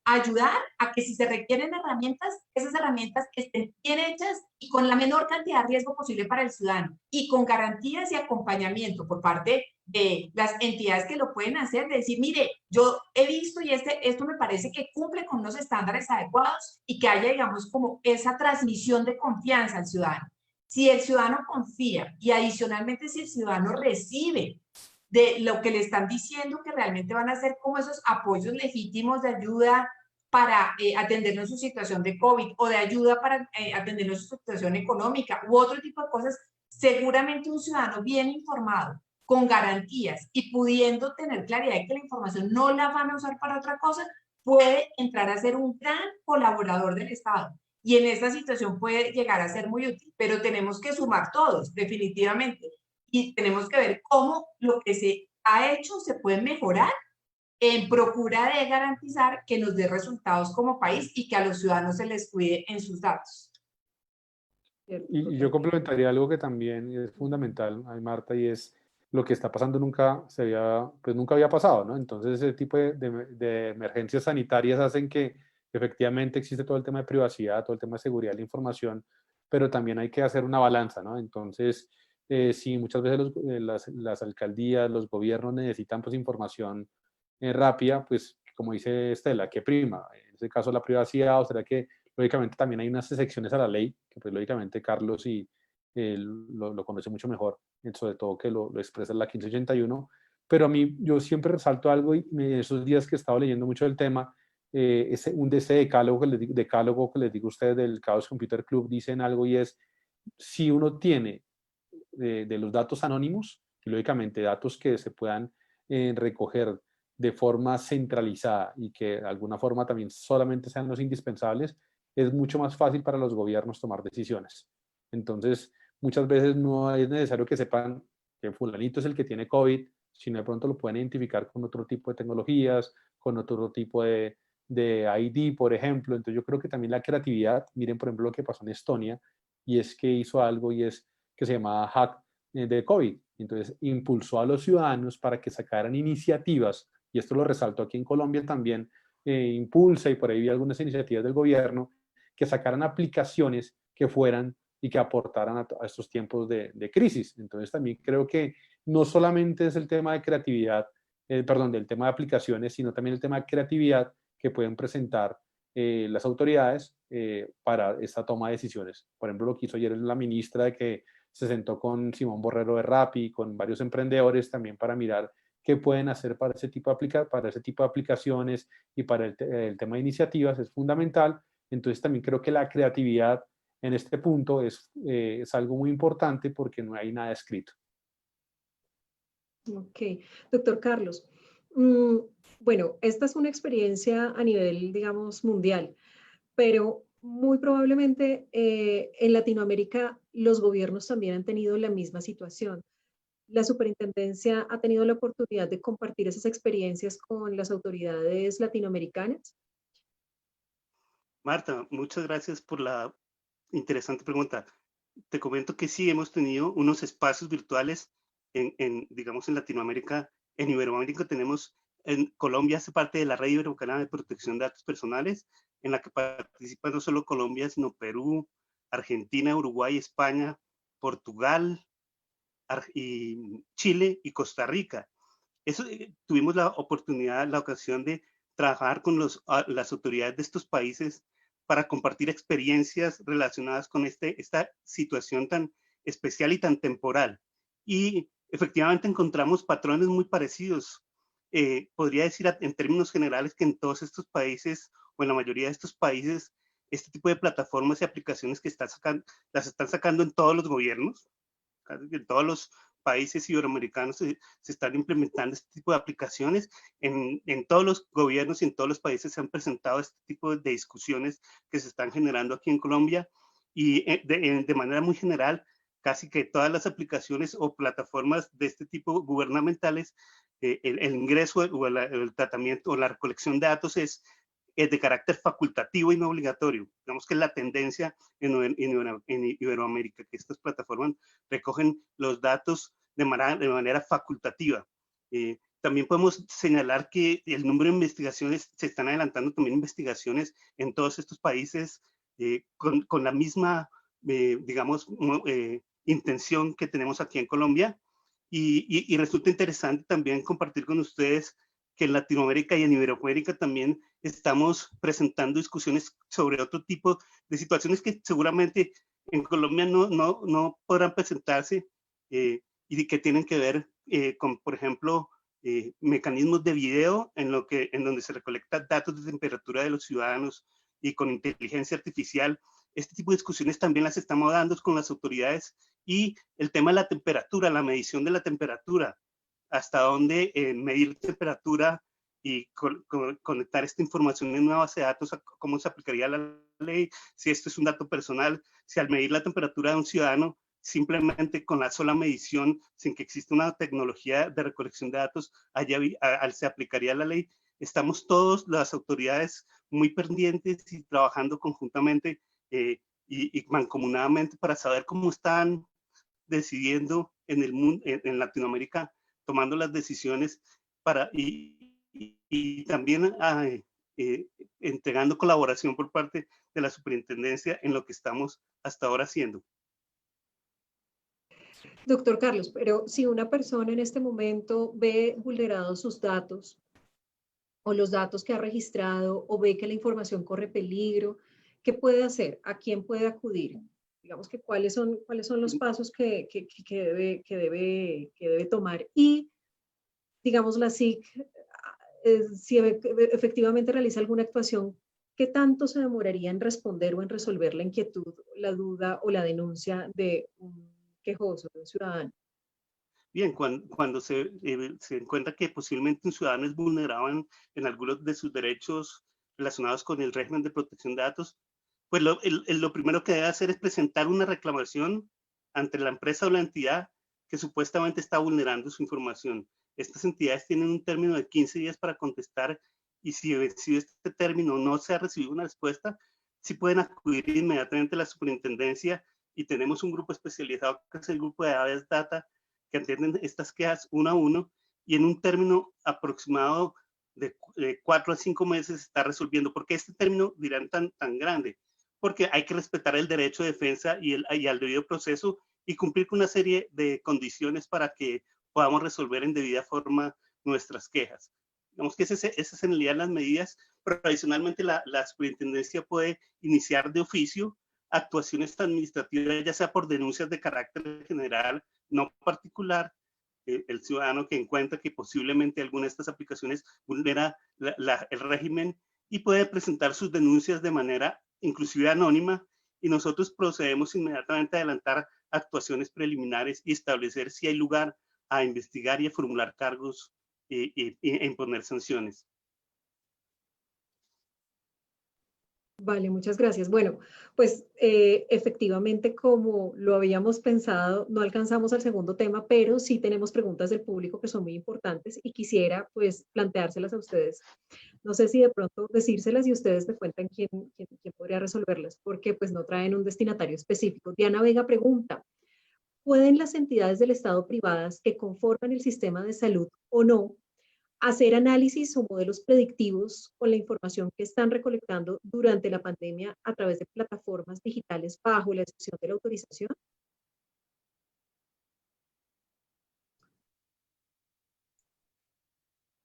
ayudar a que si se requieren herramientas, esas herramientas estén bien hechas y con la menor cantidad de riesgo posible para el ciudadano y con garantías y acompañamiento por parte de las entidades que lo pueden hacer, de decir, mire, yo he visto y esto me parece que cumple con unos estándares adecuados y que haya, digamos, como esa transmisión de confianza al ciudadano. Si el ciudadano confía y adicionalmente si el ciudadano recibe de lo que le están diciendo que realmente van a ser como esos apoyos legítimos de ayuda para atendernos su situación de COVID o de ayuda para atendernos su situación económica u otro tipo de cosas, seguramente un ciudadano bien informado, con garantías y pudiendo tener claridad de que la información no la van a usar para otra cosa, puede entrar a ser un gran colaborador del Estado. Y en esta situación puede llegar a ser muy útil, pero tenemos que sumar todos, definitivamente. Y tenemos que ver cómo lo que se ha hecho se puede mejorar en procura de garantizar que nos dé resultados como país y que a los ciudadanos se les cuide en sus datos. Y yo complementaría algo que también es fundamental, Marta, y es lo que está pasando nunca nunca había pasado, ¿no? Entonces ese tipo de emergencias sanitarias hacen que efectivamente existe todo el tema de privacidad, todo el tema de seguridad de la información, pero también hay que hacer una balanza, ¿no? Entonces, sí, muchas veces las alcaldías, los gobiernos necesitan pues información rápida, pues como dice Estela, ¿qué prima? En este caso la privacidad, o será que lógicamente también hay unas excepciones a la ley, que pues lógicamente Carlos lo conoce mucho mejor, sobre todo que lo expresa en la 1581, pero a mí yo siempre resalto algo y esos días que he estado leyendo mucho del tema, ese decálogo que les digo a ustedes del Chaos Computer Club, dicen algo y es, si uno tiene de los datos anónimos, y lógicamente datos que se puedan recoger de forma centralizada y que de alguna forma también solamente sean los indispensables, es mucho más fácil para los gobiernos tomar decisiones. Entonces, muchas veces no es necesario que sepan que fulanito es el que tiene COVID, sino de pronto lo pueden identificar con otro tipo de tecnologías, con otro tipo de ID, por ejemplo. Entonces, yo creo que también la creatividad, miren, por ejemplo, lo que pasó en Estonia, y es que hizo algo y es que se llamaba Hack de COVID. Entonces, impulsó a los ciudadanos para que sacaran iniciativas, y esto lo resalto aquí en Colombia también, impulsa, y por ahí vi algunas iniciativas del gobierno, que sacaran aplicaciones que fueran y que aportaran a estos tiempos de crisis. Entonces también creo que no solamente es el tema de creatividad, del tema de aplicaciones, sino también el tema de creatividad que pueden presentar las autoridades para esta toma de decisiones. Por ejemplo, lo que hizo ayer la ministra de que se sentó con Simón Borrero de Rappi, con varios emprendedores también para mirar qué pueden hacer para ese tipo de aplicaciones y para el tema de iniciativas es fundamental. Entonces también creo que la creatividad en este punto es algo muy importante porque no hay nada escrito. Ok, doctor Carlos. Bueno, esta es una experiencia a nivel, digamos, mundial, pero muy probablemente en Latinoamérica los gobiernos también han tenido la misma situación. La superintendencia ha tenido la oportunidad de compartir esas experiencias con las autoridades latinoamericanas. Marta, muchas gracias por la interesante pregunta. Te comento que sí hemos tenido unos espacios virtuales digamos, en Latinoamérica. En Iberoamérica tenemos en Colombia hace parte de la Red Iberoamericana de Protección de Datos Personales, en la que participan no solo Colombia, sino Perú, Argentina, Uruguay, España, Portugal, y Chile y Costa Rica. Eso, tuvimos la oportunidad, la ocasión de trabajar con las autoridades de estos países para compartir experiencias relacionadas con esta situación tan especial y tan temporal. Y efectivamente encontramos patrones muy parecidos. Podría decir en términos generales que en todos estos países, o en la mayoría de estos países, este tipo de plataformas y aplicaciones que las están sacando en todos los gobiernos, en todos los países iberoamericanos se están implementando este tipo de aplicaciones. En todos los gobiernos y en todos los países se han presentado este tipo de discusiones que se están generando aquí en Colombia, y de manera muy general, casi que todas las aplicaciones o plataformas de este tipo gubernamentales, el ingreso o el tratamiento o la recolección de datos es de carácter facultativo y no obligatorio. Digamos que es la tendencia en Iberoamérica, que estas plataformas recogen los datos de manera facultativa. También podemos señalar que el número de investigaciones, se están adelantando también investigaciones en todos estos países con la misma, digamos, intención que tenemos aquí en Colombia. Y resulta interesante también compartir con ustedes que en Latinoamérica y en Iberoamérica también estamos presentando discusiones sobre otro tipo de situaciones que seguramente en Colombia no podrán presentarse, y que tienen que ver con, por ejemplo, mecanismos de video en donde se recolecta datos de temperatura de los ciudadanos y con inteligencia artificial. Este tipo de discusiones también las estamos dando con las autoridades, y el tema de la temperatura, la medición de la temperatura, hasta dónde medir temperatura y conectar esta información en una base de datos, cómo se aplicaría la ley, si esto es un dato personal, si al medir la temperatura de un ciudadano, simplemente con la sola medición, sin que exista una tecnología de recolección de datos, se aplicaría la ley. Estamos todos, las autoridades, muy pendientes y trabajando conjuntamente y mancomunadamente para saber cómo están decidiendo en el mundo, en Latinoamérica, tomando las decisiones y también entregando colaboración por parte de la superintendencia en lo que estamos hasta ahora haciendo. Doctor Carlos, pero si una persona en este momento ve vulnerados sus datos o los datos que ha registrado o ve que la información corre peligro, ¿qué puede hacer? ¿A quién puede acudir? Digamos que cuáles son los pasos que debe tomar. Y, digamos, la SIC, si efectivamente realiza alguna actuación, ¿qué tanto se demoraría en responder o en resolver la inquietud, la duda o la denuncia de un quejoso, de un ciudadano? Bien, cuando se encuentra que posiblemente un ciudadano es vulnerado en algunos de sus derechos relacionados con el régimen de protección de datos, pues lo primero que debe hacer es presentar una reclamación ante la empresa o la entidad que supuestamente está vulnerando su información. Estas entidades tienen un término de 15 días para contestar, y si este término no se ha recibido una respuesta, sí pueden acudir inmediatamente a la superintendencia, y tenemos un grupo especializado que es el grupo de Habeas Data, que atienden estas quejas uno a uno, y en un término aproximado de 4 a 5 meses está resolviendo. ¿Por qué este término dirán tan grande? Porque hay que respetar el derecho de defensa y al debido proceso, y cumplir con una serie de condiciones para que podamos resolver en debida forma nuestras quejas. Digamos que esas en realidad las medidas, pero adicionalmente la superintendencia puede iniciar de oficio actuaciones administrativas, ya sea por denuncias de carácter general, no particular, el ciudadano que encuentra que posiblemente alguna de estas aplicaciones vulnera el régimen, y puede presentar sus denuncias de manera inclusive anónima, y nosotros procedemos inmediatamente a adelantar actuaciones preliminares y establecer si hay lugar a investigar y a formular cargos e imponer sanciones. Vale, muchas gracias. Bueno, pues efectivamente, como lo habíamos pensado, no alcanzamos al segundo tema, pero sí tenemos preguntas del público que son muy importantes y quisiera pues planteárselas a ustedes. No sé si de pronto decírselas y ustedes me cuentan quién podría resolverlas, porque pues no traen un destinatario específico. Diana Vega pregunta, ¿pueden las entidades del Estado privadas que conforman el sistema de salud o no hacer análisis o modelos predictivos con la información que están recolectando durante la pandemia a través de plataformas digitales bajo la excepción de la autorización?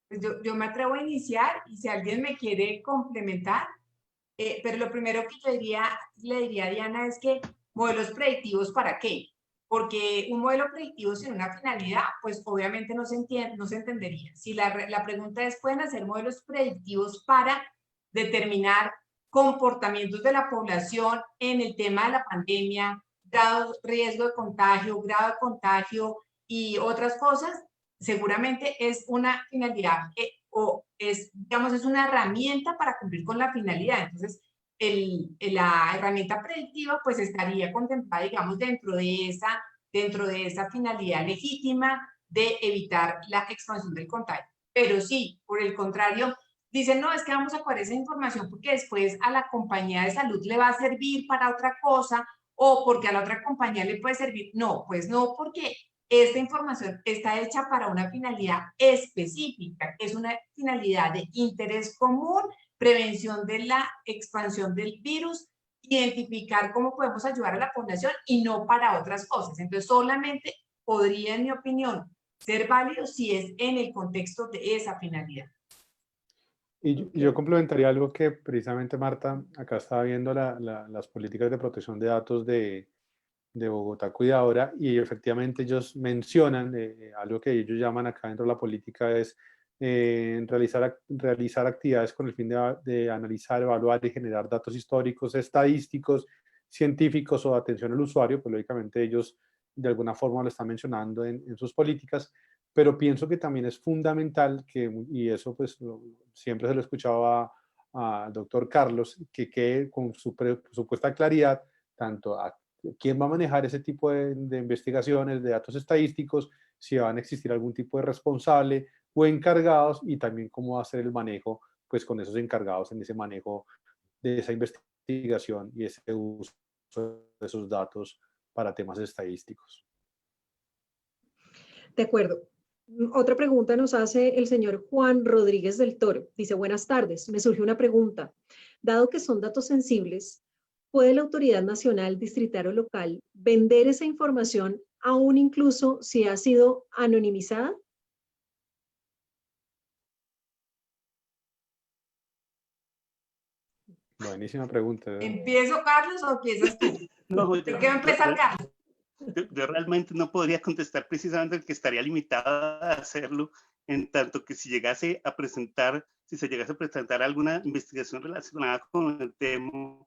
Pues yo me atrevo a iniciar y si alguien me quiere complementar, pero lo primero que yo le diría a Diana es que modelos predictivos, ¿para qué? Porque un modelo predictivo sin una finalidad, pues obviamente no se entendería. Si la pregunta es, ¿pueden hacer modelos predictivos para determinar comportamientos de la población en el tema de la pandemia, grado, riesgo de contagio y otras cosas? Seguramente es una finalidad o es, digamos, es una herramienta para cumplir con la finalidad. Entonces, la herramienta predictiva pues estaría contemplada, digamos, dentro de esa finalidad legítima de evitar la expansión del contagio. Pero sí, por el contrario, dicen, no, es que vamos a coger esa información porque después a la compañía de salud le va a servir para otra cosa o porque a la otra compañía le puede servir. No, pues no, porque esta información está hecha para una finalidad específica, es una finalidad de interés común, prevención de la expansión del virus, identificar cómo podemos ayudar a la población y no para otras cosas. Entonces, solamente podría, en mi opinión, ser válido si es en el contexto de esa finalidad. Y yo complementaría algo que precisamente Marta, acá estaba viendo las políticas de protección de datos de Bogotá Cuidadora y efectivamente ellos mencionan algo que ellos llaman acá dentro de la política es realizar actividades con el fin de analizar, evaluar y generar datos históricos, estadísticos, científicos o de atención al usuario, pues lógicamente ellos de alguna forma lo están mencionando en sus políticas, pero pienso que también es fundamental que, y eso pues siempre se lo escuchaba al doctor Carlos, que quede con su supuesta claridad tanto a quién va a manejar ese tipo de investigaciones, de datos estadísticos, si van a existir algún tipo de responsable o encargados y también cómo va a ser el manejo pues con esos encargados en ese manejo de esa investigación y ese uso de esos datos para temas estadísticos. De acuerdo. Otra pregunta nos hace el señor Juan Rodríguez del Toro. Dice, buenas tardes, me surge una pregunta. Dado que son datos sensibles, ¿puede la autoridad nacional, distrital o local vender esa información aún incluso si ha sido anonimizada? Buenísima pregunta. ¿Empiezo, Carlos, o empiezas tú? No, ¿De qué va a empezar, Carlos? Yo realmente no podría contestar precisamente el que estaría limitado a hacerlo, en tanto que si se llegase a presentar alguna investigación relacionada con el tema,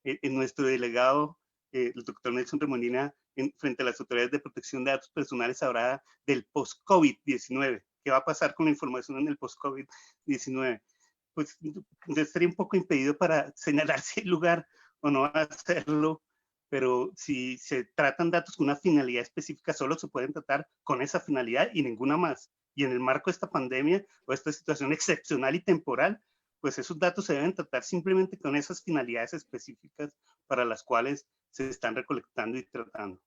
en nuestro delegado, el doctor Nelson Remolina, frente a las autoridades de protección de datos personales, habrá del post-COVID-19. ¿Qué va a pasar con la información en el post-COVID-19? Pues estaría un poco impedido para señalar si hay lugar o no hacerlo, pero si se tratan datos con una finalidad específica, solo se pueden tratar con esa finalidad y ninguna más. Y en el marco de esta pandemia o esta situación excepcional y temporal, pues esos datos se deben tratar simplemente con esas finalidades específicas para las cuales se están recolectando y tratando.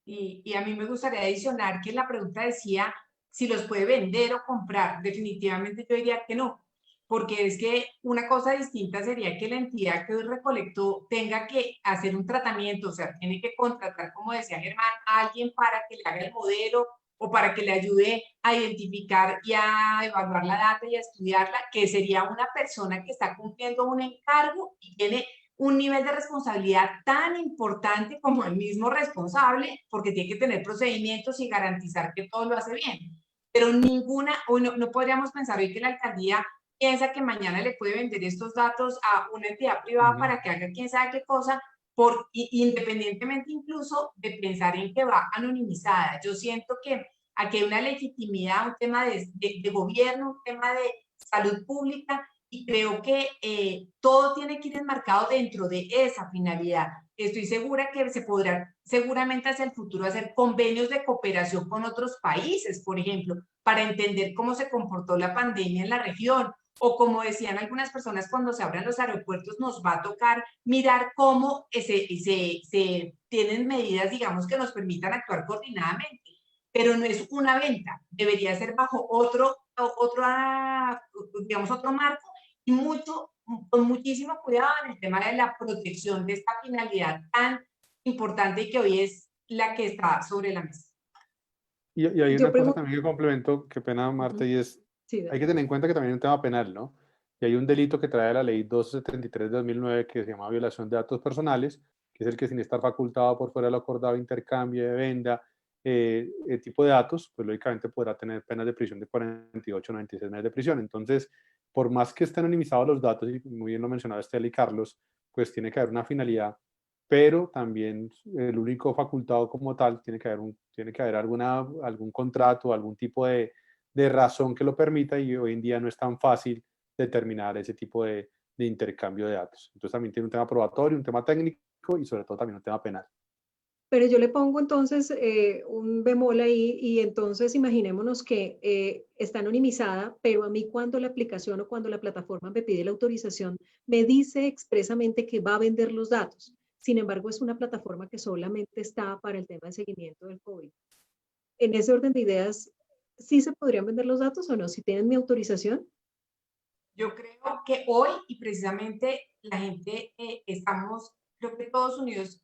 Y a mí me gustaría adicionar que la pregunta decía si los puede vender o comprar. Definitivamente yo diría que no, porque es que una cosa distinta sería que la entidad que hoy recolectó tenga que hacer un tratamiento, o sea, tiene que contratar, como decía Germán, a alguien para que le haga el modelo o para que le ayude a identificar y a evaluar la data y a estudiarla, que sería una persona que está cumpliendo un encargo y tiene un nivel de responsabilidad tan importante como el mismo responsable, porque tiene que tener procedimientos y garantizar que todo lo hace bien. Pero ninguna, hoy no podríamos pensar hoy que la alcaldía piensa que mañana le puede vender estos datos a una entidad privada para que haga quién sabe qué cosa, independientemente incluso de pensar en que va anonimizada. Yo siento que aquí hay una legitimidad, un tema de gobierno, un tema de salud pública, y creo que todo tiene que ir enmarcado dentro de esa finalidad. Estoy segura que se podrán seguramente hacia el futuro hacer convenios de cooperación con otros países, por ejemplo, para entender cómo se comportó la pandemia en la región, o como decían algunas personas, cuando se abran los aeropuertos nos va a tocar mirar cómo se tienen medidas, digamos, que nos permitan actuar coordinadamente. pero no es una venta, debería ser bajo otro marco y con muchísimo cuidado en el tema de la protección de esta finalidad tan importante que hoy es la que está sobre la mesa. Y hay Yo una cosa también que complemento, qué pena, Marta, y es, Sí, hay que tener en cuenta que también hay un tema penal, ¿no? Y hay un delito que trae la ley 273 de 2009 que se llama violación de datos personales, que es el que sin estar facultado por fuera de lo acordado, intercambio, de venda, tipo de datos, pues lógicamente podrá tener penas de prisión de 48 o 96 meses de prisión. Entonces, por más que estén anonimizados los datos, y muy bien lo mencionaba Estela y Carlos, pues tiene que haber una finalidad, pero también el único facultado como tal tiene que haber algún contrato, algún tipo de razón que lo permita, y hoy en día no es tan fácil determinar ese tipo de intercambio de datos. Entonces también tiene un tema probatorio, un tema técnico y sobre todo también un tema penal. pero yo le pongo entonces un bemol ahí y entonces imaginémonos que está anonimizada, pero a mí cuando la aplicación o cuando la plataforma me pide la autorización, me dice expresamente que va a vender los datos. Sin embargo, es una plataforma que solamente está para el tema de seguimiento del COVID. En ese orden de ideas, ¿sí se podrían vender los datos o no? Si tienen mi autorización. Yo creo que hoy, y precisamente la gente, estamos, creo que todos unidos,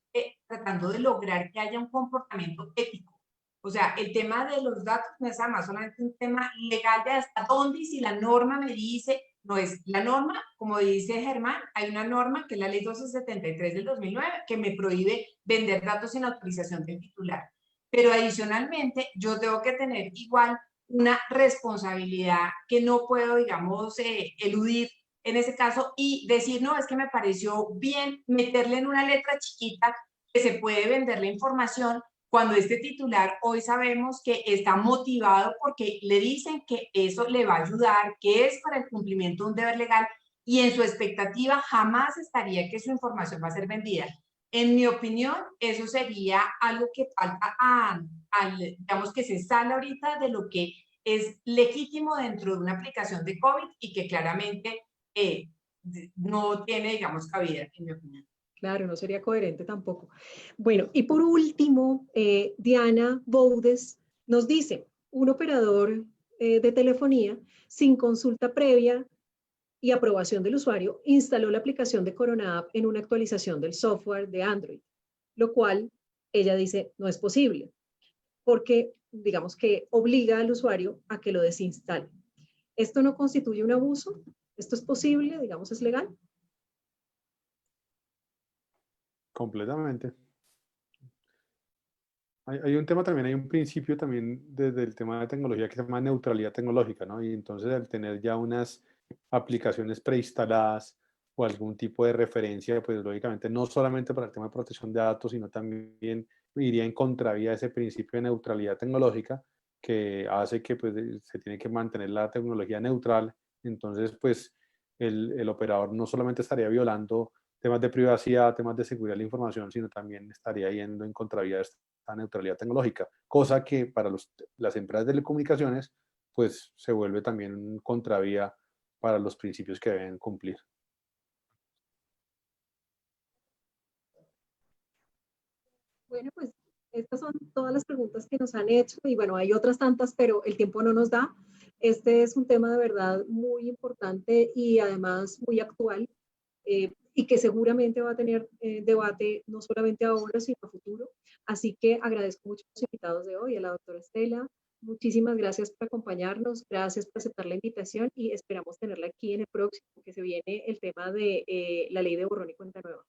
tratando de lograr que haya un comportamiento ético. O sea, el tema de los datos no es además solamente un tema legal de hasta dónde, y si la norma me dice, no es la norma, como dice Germán, hay una norma que es la ley 1273 del 2009 que me prohíbe vender datos sin autorización del titular. Pero adicionalmente, yo tengo que tener igual una responsabilidad que no puedo, digamos, eludir en ese caso y decir, no, es que me pareció bien meterle en una letra chiquita que se puede vender la información cuando este titular hoy sabemos que está motivado porque le dicen que eso le va a ayudar, que es para el cumplimiento de un deber legal y en su expectativa jamás estaría que su información va a ser vendida. En mi opinión, eso sería algo que falta digamos que se sale ahorita de lo que es legítimo dentro de una aplicación de COVID y que claramente no tiene, digamos, cabida, en mi opinión. Claro, no sería coherente tampoco. Bueno, y por último, Diana Boudes nos dice, un operador de telefonía sin consulta previa y aprobación del usuario instaló la aplicación de Corona App en una actualización del software de Android, lo cual ella dice no es posible, porque digamos que obliga al usuario a que lo desinstale. ¿Esto no constituye un abuso? ¿Esto es posible? Digamos, ¿es legal? Completamente. Hay un tema también, hay un principio también desde el tema de tecnología que se llama neutralidad tecnológica, ¿no? Y entonces al tener ya unas aplicaciones preinstaladas o algún tipo de referencia, pues lógicamente no solamente para el tema de protección de datos, sino también iría en contravía de ese principio de neutralidad tecnológica que hace que pues, se tiene que mantener la tecnología neutral. Entonces, pues el operador no solamente estaría violando temas de privacidad, temas de seguridad de la información, sino también estaría yendo en contravía de esta neutralidad tecnológica, cosa que para las empresas de telecomunicaciones pues se vuelve también contravía para los principios que deben cumplir. Bueno, pues estas son todas las preguntas que nos han hecho y bueno, hay otras tantas, pero el tiempo no nos da. Este es un tema de verdad muy importante y además muy actual y que seguramente va a tener debate no solamente ahora, sino a futuro. Así que agradezco mucho a los invitados de hoy, a la doctora Estela. Muchísimas gracias por acompañarnos, gracias por aceptar la invitación y esperamos tenerla aquí en el próximo, que se viene el tema de la ley de borrón y cuenta nueva.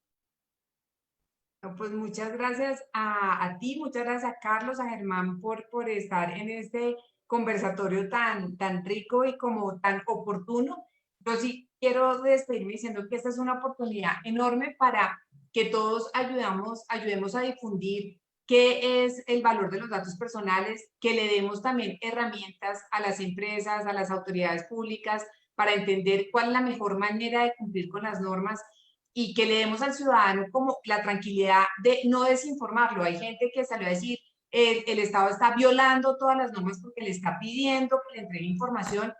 No, pues muchas gracias a ti, muchas gracias a Carlos, a Germán por estar en este conversatorio tan rico y como tan oportuno. Yo sí quiero despedirme diciendo que esta es una oportunidad enorme para que todos ayudemos a difundir qué es el valor de los datos personales, que le demos también herramientas a las empresas, a las autoridades públicas para entender cuál es la mejor manera de cumplir con las normas y que le demos al ciudadano como la tranquilidad de no desinformarlo. Hay gente que salió a decir, el Estado está violando todas las normas porque le está pidiendo que le entregue información.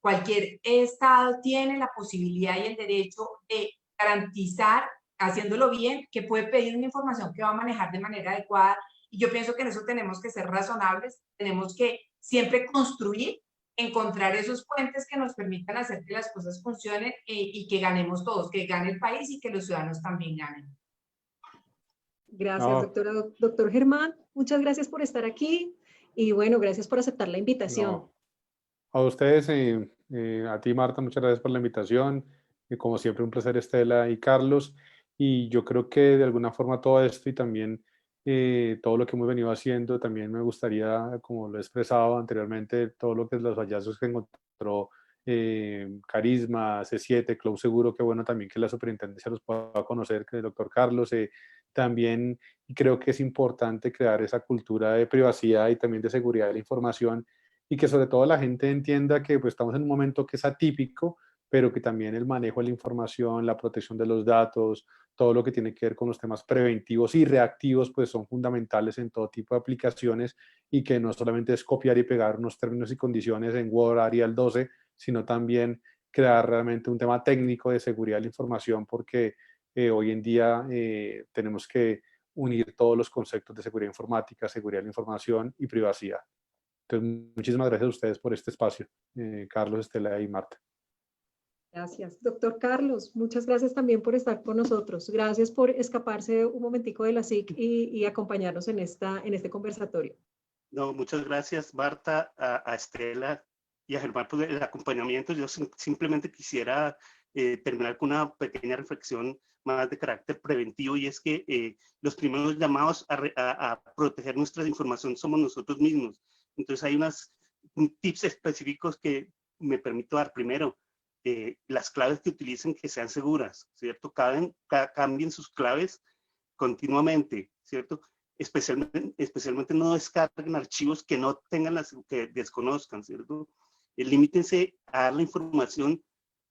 Cualquier Estado tiene la posibilidad y el derecho de garantizar, haciéndolo bien, que puede pedir una información que va a manejar de manera adecuada y yo pienso que en eso tenemos que ser razonables, tenemos que siempre construir, encontrar esos puentes que nos permitan hacer que las cosas funcionen y que ganemos todos, que gane el país y que los ciudadanos también ganen. Gracias, doctora. Doctor Germán, muchas gracias por estar aquí y bueno, gracias por aceptar la invitación. No. A ustedes, a ti Marta, muchas gracias por la invitación. Como siempre, un placer, Estela y Carlos. Y yo creo que de alguna forma todo esto y también todo lo que hemos venido haciendo, también me gustaría, como lo he expresado anteriormente, todo lo que es los hallazgos que encontró Carisma, C7, Cloud Seguro, que bueno también que la superintendencia los pueda conocer, que el doctor Carlos, también creo que es importante crear esa cultura de privacidad y también de seguridad de la información y que sobre todo la gente entienda que pues, estamos en un momento que es atípico, pero que también el manejo de la información, la protección de los datos, todo lo que tiene que ver con los temas preventivos y reactivos, pues son fundamentales en todo tipo de aplicaciones y que no solamente es copiar y pegar unos términos y condiciones en Word, Arial 12, sino también crear realmente un tema técnico de seguridad de la información, porque hoy en día tenemos que unir todos los conceptos de seguridad informática, seguridad de la información y privacidad. Entonces, muchísimas gracias a ustedes por este espacio, Carlos, Estela y Marta. Gracias. Doctor Carlos, muchas gracias también por estar con nosotros. Gracias por escaparse un momentico de la SIC y acompañarnos en este conversatorio. No, muchas gracias, Marta, a Estela y a Germán por el acompañamiento. Yo simplemente quisiera terminar con una pequeña reflexión más de carácter preventivo, y es que los primeros llamados a proteger nuestra información somos nosotros mismos. Entonces hay unos tips específicos que me permito dar. Primero, las claves que utilicen que sean seguras, ¿cierto? Cambien sus claves continuamente, ¿cierto? Especialmente no descarguen archivos que no tengan que desconozcan, ¿cierto? Limítense a dar la información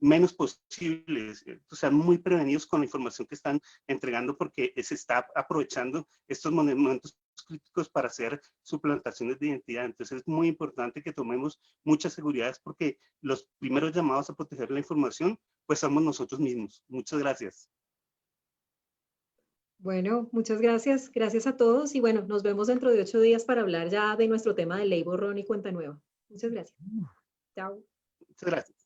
menos posible, ¿cierto? Sean muy prevenidos con la información que están entregando, porque se está aprovechando estos momentos críticos para hacer suplantaciones de identidad. Entonces es muy importante que tomemos muchas seguridades, porque los primeros llamados a proteger la información pues somos nosotros mismos. Muchas gracias. Bueno, muchas gracias. Gracias a todos y bueno, nos vemos dentro de 8 días para hablar ya de nuestro tema de ley borrón y cuenta nueva. Muchas gracias. Chao. Muchas gracias.